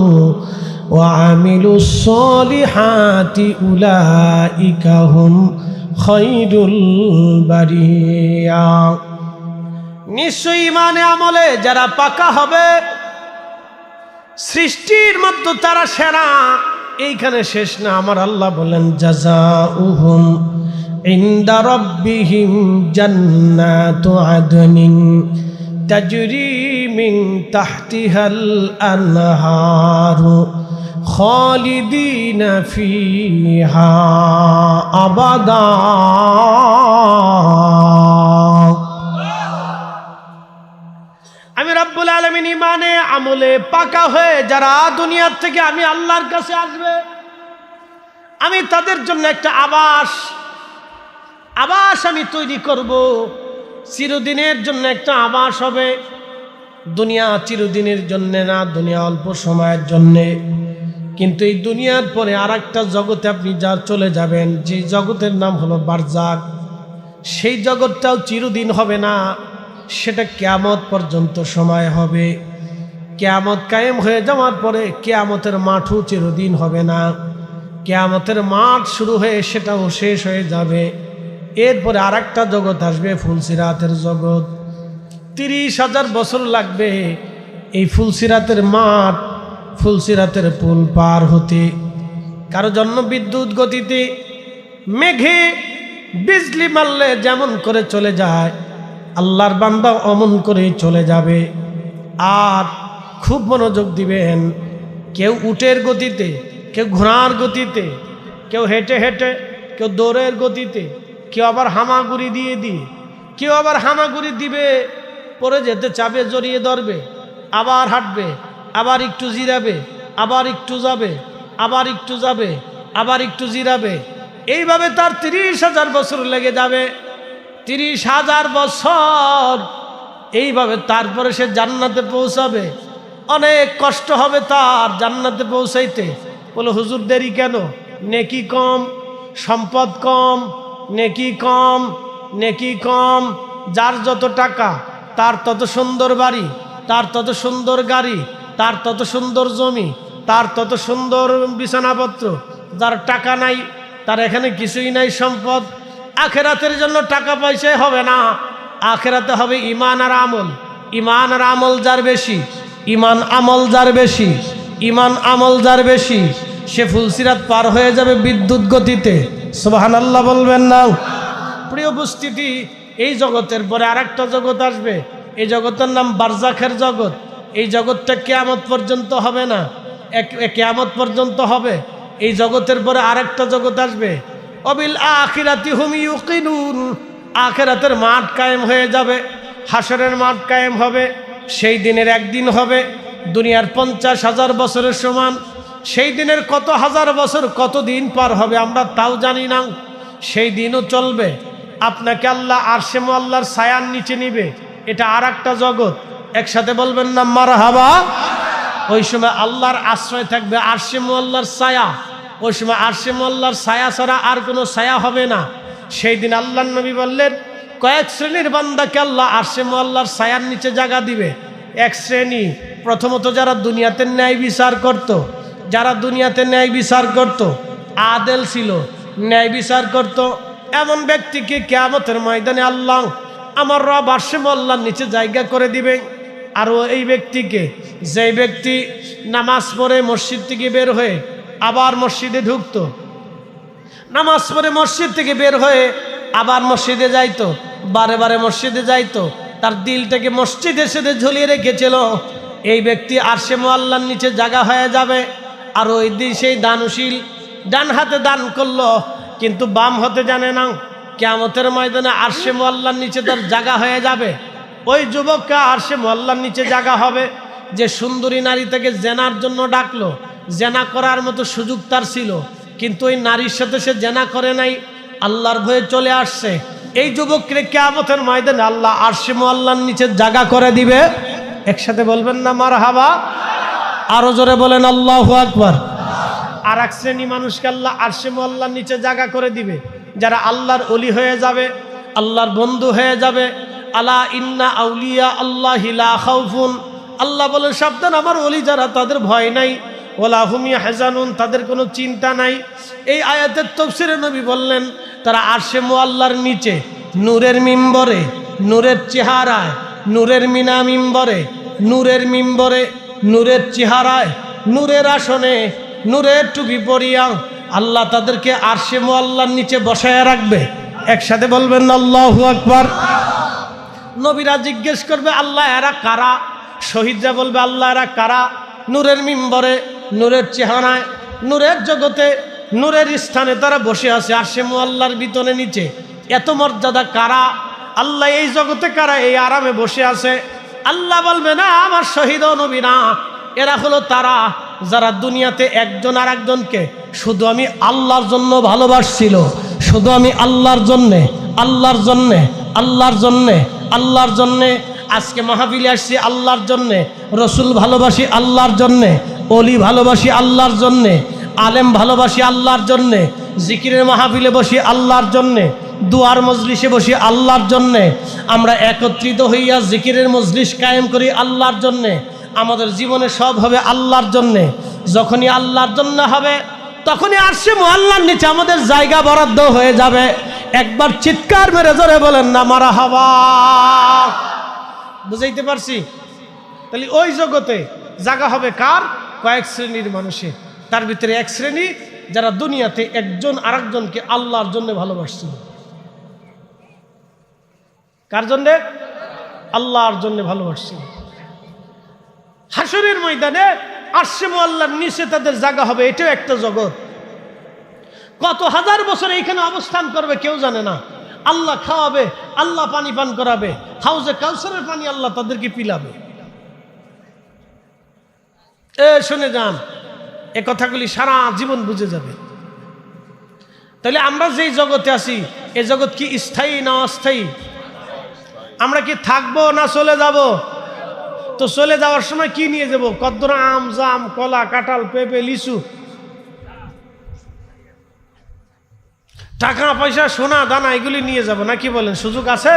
[SPEAKER 1] ওয়া আমিলুস সলিহাতি উলাইকা হুম খায়রুল বারিয়া। নিশ্চয়ই ইমানে আমলে যারা পাকা হবে, সৃষ্টির মধ্যে তারা সেরা। এইখানে শেষ না, আমার আল্লাহ বলেন, জাযাউহুম عند ربهم جنات عدن تجري من تحتها الأنهار خالدين فيها أبدا আমি রব্বুল আলামিন ইমানে আমলে পাকা হয়ে যারা দুনিয়ার থেকে আমি আল্লাহর কাছে আসবে, আমি তাদের জন্য একটা আবাস আমি তৈরি করব। চিরদিনের জন্য একটা আবাস হবে। দুনিয়া চিরদিনের জন্য না, দুনিয়া অল্প সময়ের জন্যে। কিন্তু এই দুনিয়ার পরে আর একটা জগতে আপনি যা চলে যাবেন, যে জগতের নাম হলো বারজাক। সেই জগৎটাও চিরদিন হবে না, সেটা কিয়ামত পর্যন্ত সময় হবে। কিয়ামত কায়েম হয়ে যাওয়ার পরে কিয়ামতের মাঠও চিরদিন হবে না। কিয়ামতের মাঠ শুরু হয়ে সেটাও শেষ হয়ে যাবে। এরপরে আর একটা জগৎ আসবে, ফুলসিরাতের জগৎ। 30,000 বছর লাগবে এই ফুলসিরাতের মাঠ, ফুলসিরাতের পুল পার হতে। কারো জন্য বিদ্যুৎ গতিতে, মেঘে বিজলি মারলে যেমন করে চলে যায়, আল্লাহর বান্দা অমন করেই চলে যাবে। আর খুব মনোযোগ দিবেন, কেউ উটের গতিতে, কেউ ঘোড়ার গতিতে, কেউ হেঁটে হেঁটে, কেউ দৌড়ের গতিতে, কেউ আবার হামাগুড়ি দিয়ে, কেউ আবার হামাগুড়ি দিবে, পরে যেতে চাবে, জড়িয়ে ধরবে, আবার হাঁটবে, আবার একটু জিরাবে, আবার একটু যাবে, আবার একটু যাবে, আবার একটু জিরাবে। এইভাবে তার 30,000 বছর লেগে যাবে। 30,000 বছর এইভাবে তারপরে সে জান্নাতে পৌঁছাবে। অনেক কষ্ট হবে তার জান্নাতে পৌঁছাইতে। বলে হুজুর দেরি কেন? নেকি কম, সম্পদ কম, নেকি কম, নেকি কম। যার যত টাকা তার তত সুন্দর বাড়ি, তার তত সুন্দর গাড়ি, তার তত সুন্দর জমি, তার তত সুন্দর বিছানাপত্র। যার টাকা নাই, তার এখানে কিছুই নাই সম্পদ। আখেরাতের জন্য টাকা পয়সাই হবে না, আখেরাতে হবে ইমান আর আমল। ইমান আর আমল যার বেশি, ইমান আমল যার বেশি, ইমান আমল যার বেশি, সে ফুলসিরাত পার হয়ে যাবে বিদ্যুৎ গতিতে। সুবহানাল্লাহ বলবেন না? প্রিয় উপস্থিতি, এই জগতের পরে আর একটা জগৎ আসবে। এই জগতের নাম বারজাখের জগৎ। এই জগৎটা কিয়ামত পর্যন্ত হবে না, কিয়ামত পর্যন্ত হবে। এই জগতের পরে আর একটা জগৎ আসবে। অবিল আখিরাতি হুম ইউকিনুন। আখিরাতের মাঠ কায়েম হয়ে যাবে, হাসরের মাঠ কায়েম হবে। সেই দিনের একদিন হবে দুনিয়ার 50,000 বছরের সমান। সেই দিনের কত হাজার বছর, কত দিন পার হবে আমরা তাও জানি না। সেই দিনও চলবে। আপনাকে আল্লাহ আরশে মুআল্লার ছায়ার নিচে নিবে। এটা আর একটা জগৎ। একসাথে বলবেন না মারহাবা? ওই সময় আল্লাহর আশ্রয় থাকবে আরশে মুআল্লার ছায়া। ওই সময় আরশে মুআল্লার ছায়া ছাড়া আর কোনো ছায়া হবে না। সেই দিন আল্লাহর নবী বললেন, কয়েক শ্রেণীর বান্দাকে আল্লাহ আরশে মুআল্লার ছায়ার নিচে জায়গা দিবে। এক শ্রেণী, প্রথমত যারা দুনিয়াতে ন্যায় বিচার করত, যারা দুনিয়াতে ন্যায় বিচার করত, আদেল ছিল, ন্যায় বিচার করত, এমন ব্যক্তিকে কিয়ামতের ময়দানে আল্লাহ আমার রব আরশে মুআল্লার নিচে জায়গা করে দিবে। আর এই ব্যক্তিকে, যে ব্যক্তি নামাজ পড়ে মসজিদ থেকে বের হয়ে আবার মসজিদে ঢুকতো, নামাজ পড়ে মসজিদ থেকে বের হয়ে আবার মসজিদে যাইতো, বারে বারে মসজিদে যাইতো, তার দিলটাকে মসজিদের সাথে ঝুলিয়ে রেখেছিল, এই ব্যক্তি আরশে মুআল্লার নিচে জায়গা হয়ে যাবে। আর ওই দিন সেই দানশীল ডান হাতে দান করলো, কিন্তু বাম হাতে জানে না। কিয়ামতের ময়দানে আরশে মুআল্লার নিচে তার জায়গা হয়ে যাবে। ওই যুবককে আরশে মুআল্লার নিচে জায়গা হবে, যে সুন্দরী নারী তাকে জেনার জন্য ডাকলো। জেনা করার মতো সুযোগ তার ছিল, কিন্তু ওই নারীর সাথে সে জেনা করে নাই, আল্লাহর ভয়ে চলে আসছে। এই যুবককে কিয়ামতের ময়দানে আল্লাহ আরশে মুআল্লার নিচে জায়গা করে দিবে। একসাথে বলবেন না মারহাবা? আরো জোরে বলেন আল্লাহু আকবার। আর এক শ্রেণী মানুষকে আল্লাহ আরশে মুআল্লার নিচে জায়গা করে দিবে, যারা আল্লাহর ওলি হয়ে যাবে, আল্লাহর বন্ধু হয়ে যাবে। আলা ইন্না আউলিয়া আল্লাহি লা খাউফুন। আল্লাহ বলেন, সাবধান, আমার ওলি যারা, তাদের ভয় নাই। ওয়ালা হুম ইয়াহজানুন, তাদের কোনো চিন্তা নাই। এই আয়াতের তাফসীরে নবী বললেন, তারা আরশে মুআল্লার নিচে নূরের মিম্বরে, নূরের চেহারায়, নূরের মিনা মিম্বরে, নূরের মিম্বরে, নূরের চেহারায়, নূরের আসনে, নূরের টুপি পরিয়া আল্লাহ তাদেরকে আরশে মুআল্লার নিচে বসায় রাখবে। একসাথে বলবেন আল্লাহু আকবার। নবীরা জিজ্ঞেস করবে আল্লাহ এরা কারা? শহীদরা বলবে আল্লাহ এরা কারা? নূরের মিম্বরে, নূরের চেহারায়, নূরের জগতে, নূরের স্থানে তারা বসে আছে আরশে মুআল্লার বিতনে নিচে। এত মর্যাদা কারা? আল্লাহ এই জগতে কারা এই আরামে বসে আছে? আল্লাহ বলবে না আমার শহীদ ও নবী না, এরা হলো তারা যারা দুনিয়াতে একজন আর একজনকে শুধু আমি আল্লাহর জন্য ভালোবাসছিল, শুধু আমি আল্লাহর জন্যে, আল্লাহর জন্যে, আল্লাহর জন্যে, আল্লাহর জন্যে। আজকে মাহফিলে আসছি আল্লাহর জন্যে, রসুল ভালোবাসি আল্লাহর জন্যে, অলি ভালোবাসি আল্লাহর জন্যে, আলেম ভালোবাসি আল্লাহর জন্যে, জিকিরের মাহফিলে বসি আল্লাহর জন্যে, দুয়ার মজলিসে বসি আল্লাহর জন্যে। আমরা একত্রিত হইয়া জিকিরের মজলিস কায়েম করি আল্লাহর জন্যে। আমাদের জীবনে সব হবে আল্লাহর জন্যে। যখনই আল্লাহর জন্য হবে তখনই আরশে মুআল্লার নিচে আমাদের জায়গা বরাদ্দ হয়ে যাবে। একবার চিৎকার মেরে জোরে বলেন না মারহাবা। বুঝাইতে পারছি? তাহলে ওই জগতে জায়গা হবে কার? কয়েক শ্রেণীর মানুষের। তার ভিতরে এক শ্রেণী যারা দুনিয়াতে একজন আরেকজনকে আল্লাহর জন্য ভালোবাসছিল। কার জন্যে? আল্লাহর জন্য ভালোবাসছিল। হাসরের ময়দানে আরশে মুআল্লার নিচে তাদের জায়গা হবে। এটাও একটা জগৎ। কত হাজার বছর এইখানে অবস্থান করবে কেউ জানে না। আল্লাহ খাওয়াবে, আল্লাহ পানি পান করাবে, হাউজে কাউসারের পানি আল্লাহ তাদেরকে পিলাবে। শুনে যান, এ কথাগুলি সারা জীবন বুঝে যাবে। তাহলে আমরা যেই জগতে আছি এই জগৎ কি স্থায়ী না অস্থায়ী? আমরা কি থাকবো না চলে যাব? তো চলে যাওয়ার সময় কি নিয়ে যাব? কদ্দরা আম, জাম, কলা, কাঁঠাল, পেঁপে, লিচু, টাকা পয়সা, সোনা দানা এগুলি নিয়ে যাব নাকি বলেন? সুযোগ আছে?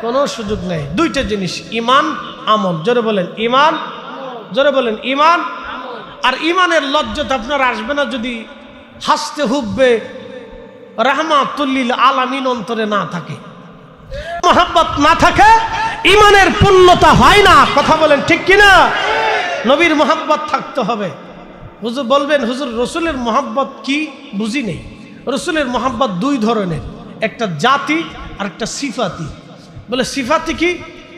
[SPEAKER 1] কোনো সুযোগ নেই। দুইটা জিনিস, ইমান, আমল। জোরে বলেন ইমান, জোরে বলেন ইমান। আর ইমানের লজ্জত আপনার আসবে না যদি হাসতে হুববে রাহমাতুল্লিল আলামিন অন্তরে না থাকে, মোহাব্বত না থাকে, ইমানের পূর্ণতা হয় না। কথা বলেন ঠিক কিনা? নবীর মোহাব্বত থাকতে হবে। হুজুর বলবেন হুজুর রসুলের মোহাব্বত কি? বুঝি নেই। রসুলের মোহাব্বত দুই ধরনের, একটা জাতি আর একটা সিফাতি। বলে সিফাতি কি?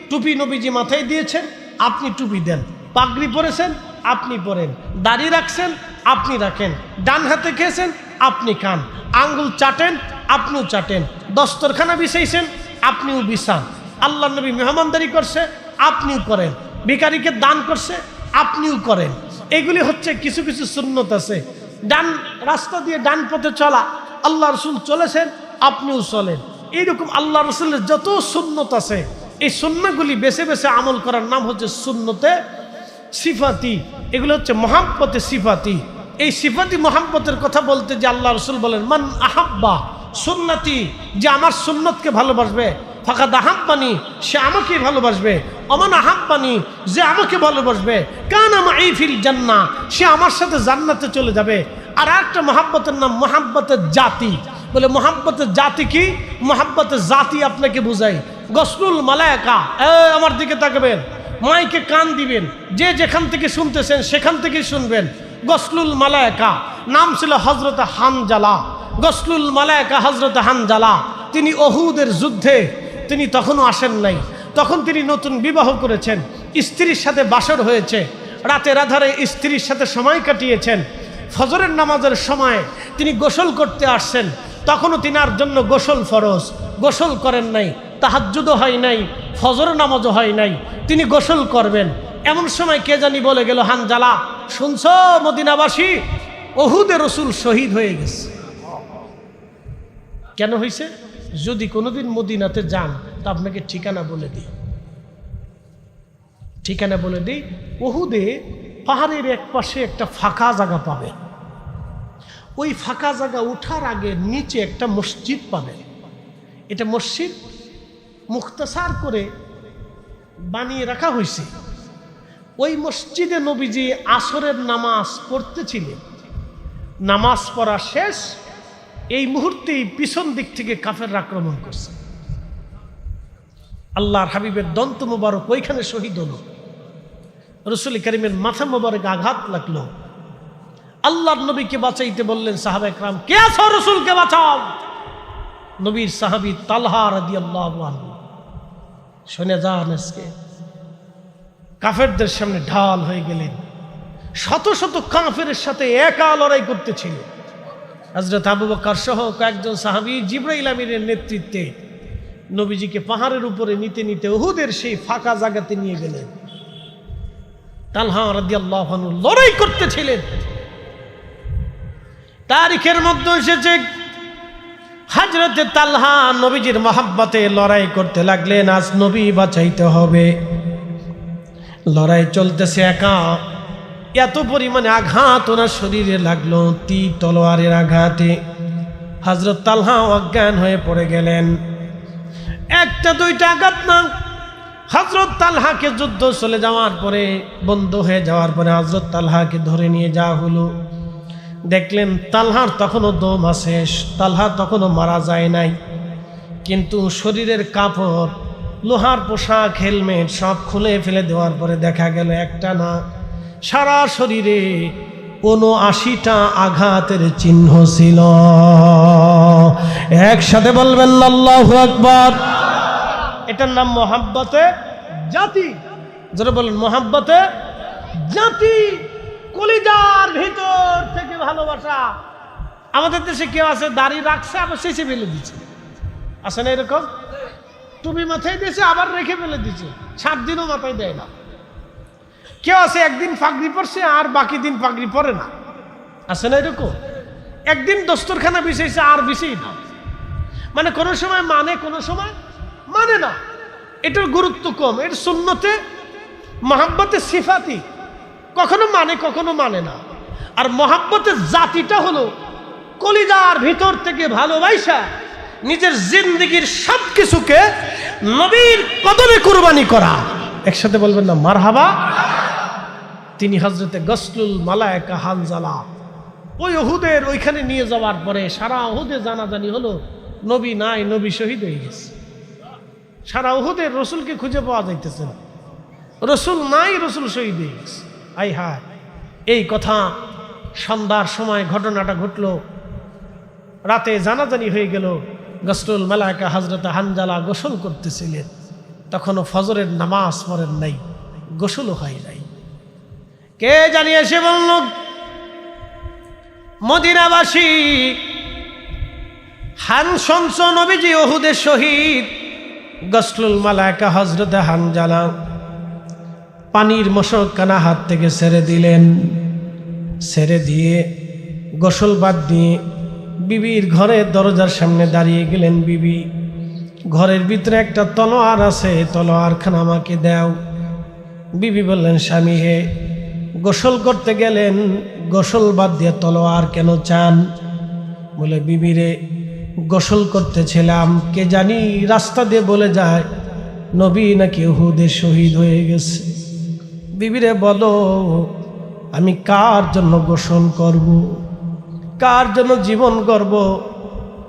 [SPEAKER 1] টুপি নবীজি মাথায় দিয়েছেন, আপনি টুপি দেন। পাগড়ি পরেছেন, আপনি পরেন। দাড়ি রাখছেন, আপনি রাখেন। ডান হাতে খেয়েছেন, আপনি খান। আঙ্গুল চাটেন, আপনিও চাটেন। দস্তরখানা বিছাইছেন, আপনিও বিছান। আল্লাহ নবী মেহমানদারি করছে, আপনিও করেন। ভিখারিকে দান করছে, আপনিও করেন। এগুলি হচ্ছে কিছু কিছু সুন্নত আছে। ডান রাস্তা দিয়ে ডান পথে চলা, আল্লাহ রসুল চলেছেন, আপনিও চলেন। এইরকম আল্লাহ রসুলের যত সুন্নত আছে, এই সুন্নতগুলি বেছে বেছে আমল করার নাম হচ্ছে সুন্নতে সিফাতি। এগুলো হচ্ছে মোহাব্বতে সিফাতি। এই সিফাতি মোহাব্বতের কথা বলতে যে আল্লাহ রসুল বলেন মান আহাব্বা সুন্নতি, যে আমার সুন্নতকে ভালোবাসবে, ফাকাদ আহাব্বানি, সে আমাকে ভালোবাসবে। অমান আহাব্বানি, যে আমাকে ভালোবাসবে, কানা মাই ফিল জান্নাহ, সে আমার সাথে জান্নাতে চলে যাবে। আর একটা মোহাব্বতের নাম মোহাব্বতের জাতি। বলে মোহাব্বতের জাতি কি? মোহাব্বতের জাতি আপনাকে বুঝাই। গসলুল মালায়েকা, আমার দিকে তাকাবেন, মাইকে কান দিবেন, যে যেখান থেকে শুনতেছেন সেখান থেকে শুনবেন। গসলুল মালায়েকা নাম ছিল হযরত হানজালা। গসলুল মালায়েকা হযরত হানজালা, তিনি উহুদের যুদ্ধে তিনি তখনও আসেন নাই। তখন তিনি নতুন বিবাহ করেছেন, স্ত্রীর সাথে বাসর হয়েছে, রাতের আধারে স্ত্রীর সাথে সময় কাটিয়েছেন। ফজরের নামাজের সময় তিনি গোসল করতে আসছেন, তখনও তিনার জন্য গোসল ফরজ, গোসল করেন নাই। তাহাজ্জুদও হয় নাই, ফজর নামাজও হয় নাই, তিনি গোসল করবেন। এমন সময় কে জানি বলে গেল, হানজালা শুনছো মদিনাবাসী, উহুদে রসুল শহীদ হয়ে গেছে। কেন হয়েছে? যদি কোনোদিন মদিনাতে যান তা আপনাকে ঠিকানা বলে দিই, ঠিকানা বলে দিই। উহুদে পাহাড়ের এক পাশে একটা ফাঁকা জায়গা পাবে। ওই ফাঁকা জায়গা উঠার আগে নিচে একটা মসজিদ পাবেন। এটা মসজিদ মুখতাসার করে বানিয়ে রাখা হয়েছে। ওই মসজিদে নবীজি আসরের নামাজ পড়তেছিলেন। নামাজ পড়া শেষ, এই মুহূর্তেই পিছন দিক থেকে কাফেররা আক্রমণ করছে। আল্লাহর হাবিবের দন্ত মোবারক ওইখানে শহীদ হলো। রসুল করিমের মাথা মোবারক আঘাত লাগলো। আল্লাহর নবীকে বাঁচাইতে বললেন সাহাবা একরাম, কে আছো? রসুলকে বাঁচাও। নবীর সাহাবী তালহা রাদিয়াল্লাহু আনহু। শুনে যান, আজকে কাফেরদের সামনে ঢাল হয়ে গেলেন। শত শত কাফেরের সাথে একা লড়াই করতেছিল। হযরত আবু বকর সহ কয়েকজন সাহাবী জিবরাইল আমিনের নেতৃত্বে নবীজিকে পাহাড়ের উপরে নিতে নিতে উহুদের সেই ফাঁকা জায়গাতে নিয়ে গেলেন। তালহা রাদিয়াল্লাহু আনহু লড়াই করতেছিলেন। তারিখের মধ্যে এসেছে হযরতে তালহা নবীজির মহব্বতে লড়াই করতে লাগলেন। আজ নবী বাঁচাইতে হবে। লড়াই চলতেছে একা। এত পরিমাণে আঘাত ওনার শরীরে লাগলো, তীর তলোয়ারের আঘাতে হযরত তালহা অজ্ঞান হয়ে পড়ে গেলেন। একটা দুইটা আঘাত না, হযরত তালহাকে যুদ্ধ চলে যাওয়ার পরে, বন্ধ হয়ে যাওয়ার পরে হযরত তালহাকে ধরে নিয়ে যাওয়া হলো। দেখলেন তালহার তখনও দম আছে, তালহা তখনও মারা যায় নাই, কিন্তু শরীরের কাপড়, লোহার পোশাক, হেলমেট সব খুলে ফেলে দেওয়ার পরে দেখা গেল একটা না, সারা শরীরে ৭৯টা আঘাতের চিহ্ন ছিল। একসাথে বলবেন আল্লাহু আকবার। এটার নাম মহাব্বতে জাতি। যারা বলেন মহাব্বতে জাতি, কলিজার ভিতর থেকে ভালোবাসা। আমাদের দেশে কেউ আছে দাড়ি রাখছে আবার শেষে ফেলে দিচ্ছে, আছে না এরকম? টুপি মাথায় দিয়েছে আবার রেখে ফেলে দিচ্ছে, 7 দিনও মাথায় দেয় না। কেউ আছে একদিন পাগড়ি পরছে আর বাকি দিন পাগড়ি পরে না, আছে না এরকম? একদিন দস্তরখানা বিছাইছে আর বিছাই না, মানে কোনো সময় মানে কোনো সময় মানে না। এটার গুরুত্ব কম। এর সুন্নতে মহাব্বতে সিফাতি, কখনো মানে কখনো মানে না। আর মহাব্বতের জাতিটা হলো কলিজার ভিতর থেকে ভালোবাসা, নিজের জিন্দেগির সব কিছুকে নবীর কদমে কুরবানি করা। একসাথে বলবেন না মারহাবা। তিনি হযরতে গসলুল মালায়েকা হানজালা ওই উহুদের ওইখানে নিয়ে যাওয়ার পরে সারা উহুদে জানাজানি হলো নবী নাই, নবী শহীদ হয়ে গেছে। সারা উহুদের রসুলকে খুঁজে পাওয়া যাইতেছে না, রসুল নাই, রসুল শহীদ হয়ে গেছে। আই হায়, এই কথা সন্ধ্যার সময় ঘটনাটা ঘটলো। রাতে জানাজানি হয়ে গেল। গসলুল মালায়েকা হযরতে হানজালা গোসল করতেছিলেন, তখনও ফজরের নামাজ পড়েন নাই, গোসলও হয় নাই। কে জানি এসে বলল, মদিনাবাসী হানশংস নবীজি উহুদের শহীদ। গসলুল মালায়েকা হযরতে হানজালা পানির মশকখানা হাত থেকে ছেড়ে দিলেন। ছেড়ে দিয়ে গোসল বাদ দিয়ে বিবির ঘরের দরজার সামনে দাঁড়িয়ে গেলেন। বিবি, ঘরের ভিতরে একটা তলোয়ার আছে, তলোয়ারখানা আমাকে দাও। বিবি বললেন, স্বামী হে, গোসল করতে গেলেন, গোসল বাদ দিয়ে তলোয়ার কেন চান? বলে, বিবিরে, গোসল করতেছিলাম, কে জানি রাস্তা দিয়ে বলে যায় নবী নাকি উহুদে শহীদ হয়ে গেছে। বিবিরে বলো, আমি কার জন্য গোসল করব, কার জন্য জীবন করব,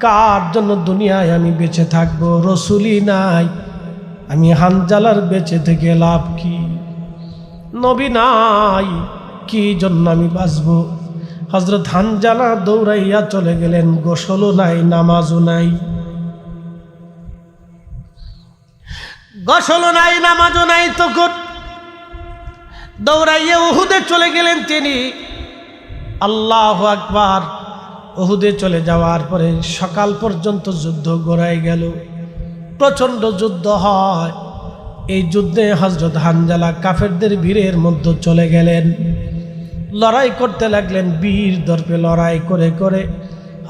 [SPEAKER 1] কার জন্য দুনিয়ায় আমি বেঁচে থাকব? রসুলই নাই, আমি হানজালার বেঁচে থেকে লাভ কি? নবী নাই, কি জন্য আমি বাঁচব? হযরত হানজালা দৌড়াইয়া চলে গেলেন। গোসলও নাই, নামাজও নাই, গোসলও নাই, নামাজও নাই, তখন দৌড়াইয়া উহুদে চলে গেলেন তিনি। আল্লাহু আকবার। উহুদে চলে যাওয়ার পরে সকাল পর্যন্ত যুদ্ধ গড়াই গেল, প্রচণ্ড যুদ্ধ হয়। এই যুদ্ধে হযরত হানজালা কাফেরদের ভিড়ের মধ্যে চলে গেলেন, লড়াই করতে লাগলেন। বীর দর্পে লড়াই করে করে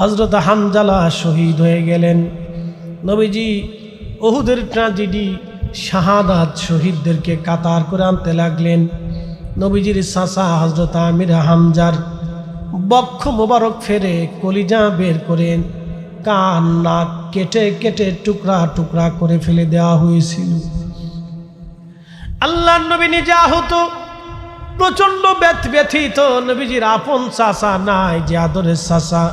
[SPEAKER 1] হযরত হানজালা শহীদ হয়ে গেলেন। নবীজি উহুদের ট্র্যাজেডি, শাহাদাত শহীদদেরকে কাতার করে আনতে লাগলেন। নবীজির চাচা হযরত আমির হামজার বক্ষ মোবারক ফেরে কলিজা বের করে কান নাক কেটে কেটে টুকরা টুকরা করে ফেলে দেওয়া হয়েছিল। আল্লাহর নবী নিজে আহত, প্রচন্ড ব্যথিত। নবীজির আপন চাচা নাই, যে আদরের চাচা,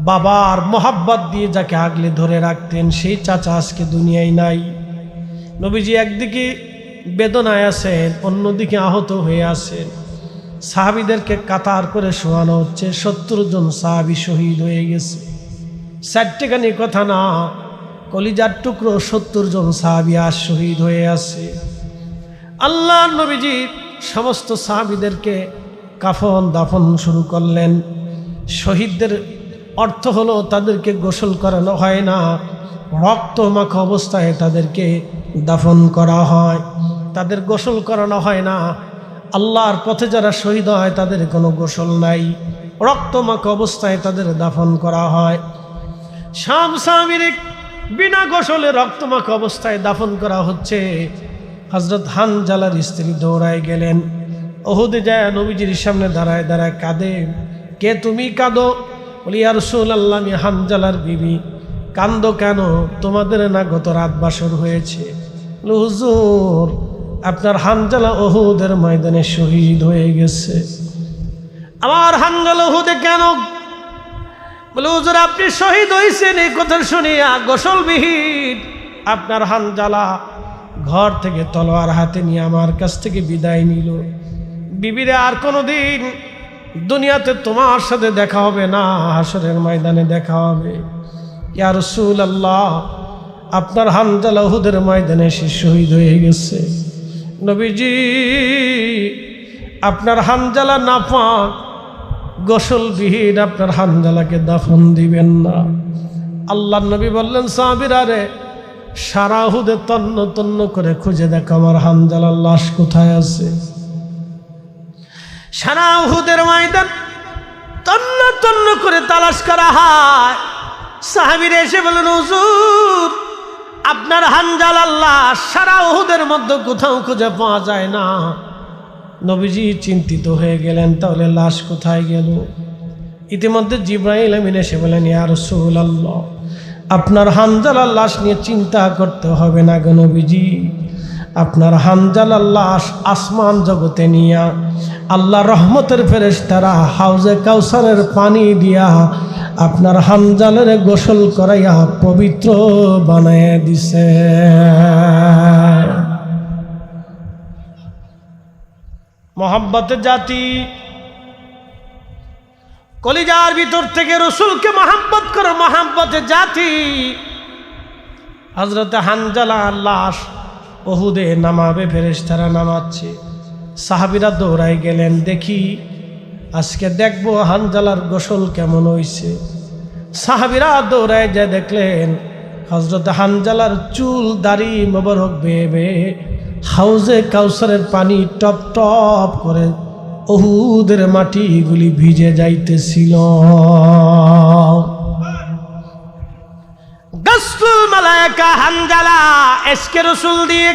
[SPEAKER 1] বাবার মোহাব্বত দিয়ে যাকে আগলে ধরে রাখতেন, সেই চাচা আজকে দুনিয়ায় নাই। নবীজি একদিকে বেদনায় আছেন, অন্যদিকে আহত হয়ে আছেন। সাহাবীদেরকে কাতার করে শোয়ানো হচ্ছে। 70 জন সাহাবী শহীদ হয়ে গেছে। চারটেখানি কথা না, কলিজার টুকরো 70 জন সাহাবী আজ শহীদ হয়ে আছে। আল্লাহ নবীজি সমস্ত সাহাবীদেরকে কাফন দাফন শুরু করলেন। শহীদদের অর্থ হলো তাদেরকে গোসল করানো হয় না, রক্ত মাখা অবস্থায় তাদেরকে দাফন করা হয়, তাদের গোসল করানো হয় না। আল্লাহর পথে যারা শহীদ হয় তাদের কোনো গোসল নাই, রক্ত মাখা অবস্থায় তাদের দাফন করা হয়। শাম সাহাবীর বিনা গোসলে রক্ত মাখা অবস্থায় দাফন করা হচ্ছে। হযরত হানজালার স্ত্রী দৌড়ায় গেলেন, উহুদে যায় নবীজির সামনে দাঁড়ায় দাঁড়ায় কাঁদে। কে তুমি কাঁদো? বলি ইয়া রাসূলুল্লাহ, আমি হানজালার বিবি। কান্দো কেন? তোমাদের না গত রাত বাসর হয়েছে? হুজুর, আপনার হানজালা উহুদের ময়দানে শহীদ হয়ে গেছে। আমার হানজালা উহুদে কেন? বলে হুজুর, আপনি শহীদ হয়েছেন এই কথা শুনিয়া গোসলবিহীন আপনার হানজালা ঘর থেকে তলোয়ার হাতে নিয়ে আমার কাছ থেকে বিদায় নিল। বিবিরে, আর কোনোদিন দুনিয়াতে তোমার সাথে দেখা হবে না, হাসরের ময়দানে দেখা হবে। ইয়া রাসূলুল্লাহ, আপনার হানজালা উহুদের ময়দানে সে শহীদ হয়ে গেছে। নবীজি, আপনার হানজালা নাপাক, গোসলবিহীন আপনার হানজালাকে দাফন দিবেন না। আল্লাহর নবী বললেন, সাহাবীরা রে, সারা উহুদে তন্ন তন্ন করে খুঁজে দেখো আমার হানজালার লাশ কোথায় আছে। সারা উহুদের ময়দান তন্ন তন্ন করে তালাশ করা হয়। সাহাবীরা এসে বলেন, হুজুর, আপনার হানজালার লাশ সারা উহুদের মধ্যে কোথাও খুঁজে পাওয়া যায় না। নবীজি চিন্তিত হয়ে গেলেন, তাহলে লাশ কোথায় গেল? ইতিমধ্যে জিবরাইল আমিন এসে বলেন, ইয়া রাসূলুল্লাহ, আপনার হানজালার লাশ নিয়ে চিন্তা করতে হবে না গো নবীজি। আপনার হানজালার লাশ আসমান জগতে নিয়া আল্লাহ রহমতের ফেরেশতারা হাউজে কাউসারের পানি দিয়া আপনার হানজালার গোসল করাইয়া পবিত্র বানায় দিছে। মোহাব্বতের জাতি, কলিজার ভিতর থেকে রসুলকে মহাব্বত করে মহাব্বতের জাতি। হযরত হানজালার লাশ উহুদে নামাবে, ফেরেশতারা নামাচ্ছে। সাহাবীরা দৌড়ায় গেলেন, দেখি আজকে দেখবো হানজালার গোসল কেমন হইছে। সাহাবীরা দৌড়ায় যায়, দেখলেন হযরত হানজালার চুল দাড়ি মোবারক বেয়ে বেয়ে হাউজে কাউসারের পানি টপ টপ করে উহুদের মাটিগুলি ভিজে যাইতেছিল। গাসলুল মালায়েকা হানজালা এসকে রসুল দিয়ে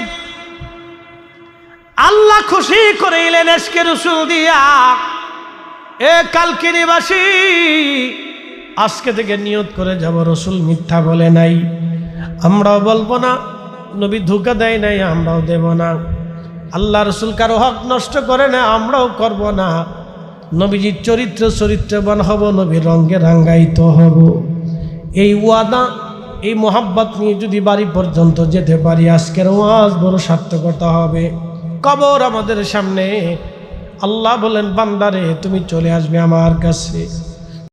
[SPEAKER 1] আল্লাহ খুশি করাইলেন, এসকে রসুল দিয়া। এ কালকিনিবাসী, আজকে থেকে নিয়ত করে যাব, রসুল মিথ্যা বলে নাই, আমরাও বলবো না। নবী ধোঁকা দেয় নাই, আমরাও দেব না। আল্লাহ রসুল কারো হক নষ্ট করে না, আমরাও করব না। নবীজির চরিত্রবান হব, নবীর রঙ্গে রাঙ্গায়িত হব। এই ওয়াদা, এই মোহাব্বত নিয়ে যদি বাড়ি পর্যন্ত যেতে পারি, আজকের ওয়াজ বড় সার্থকতা হবে। কবর আমাদের সামনে। আল্লাহ বলেন, বান্দারে তুমি চলে আসবে আমার কাছে।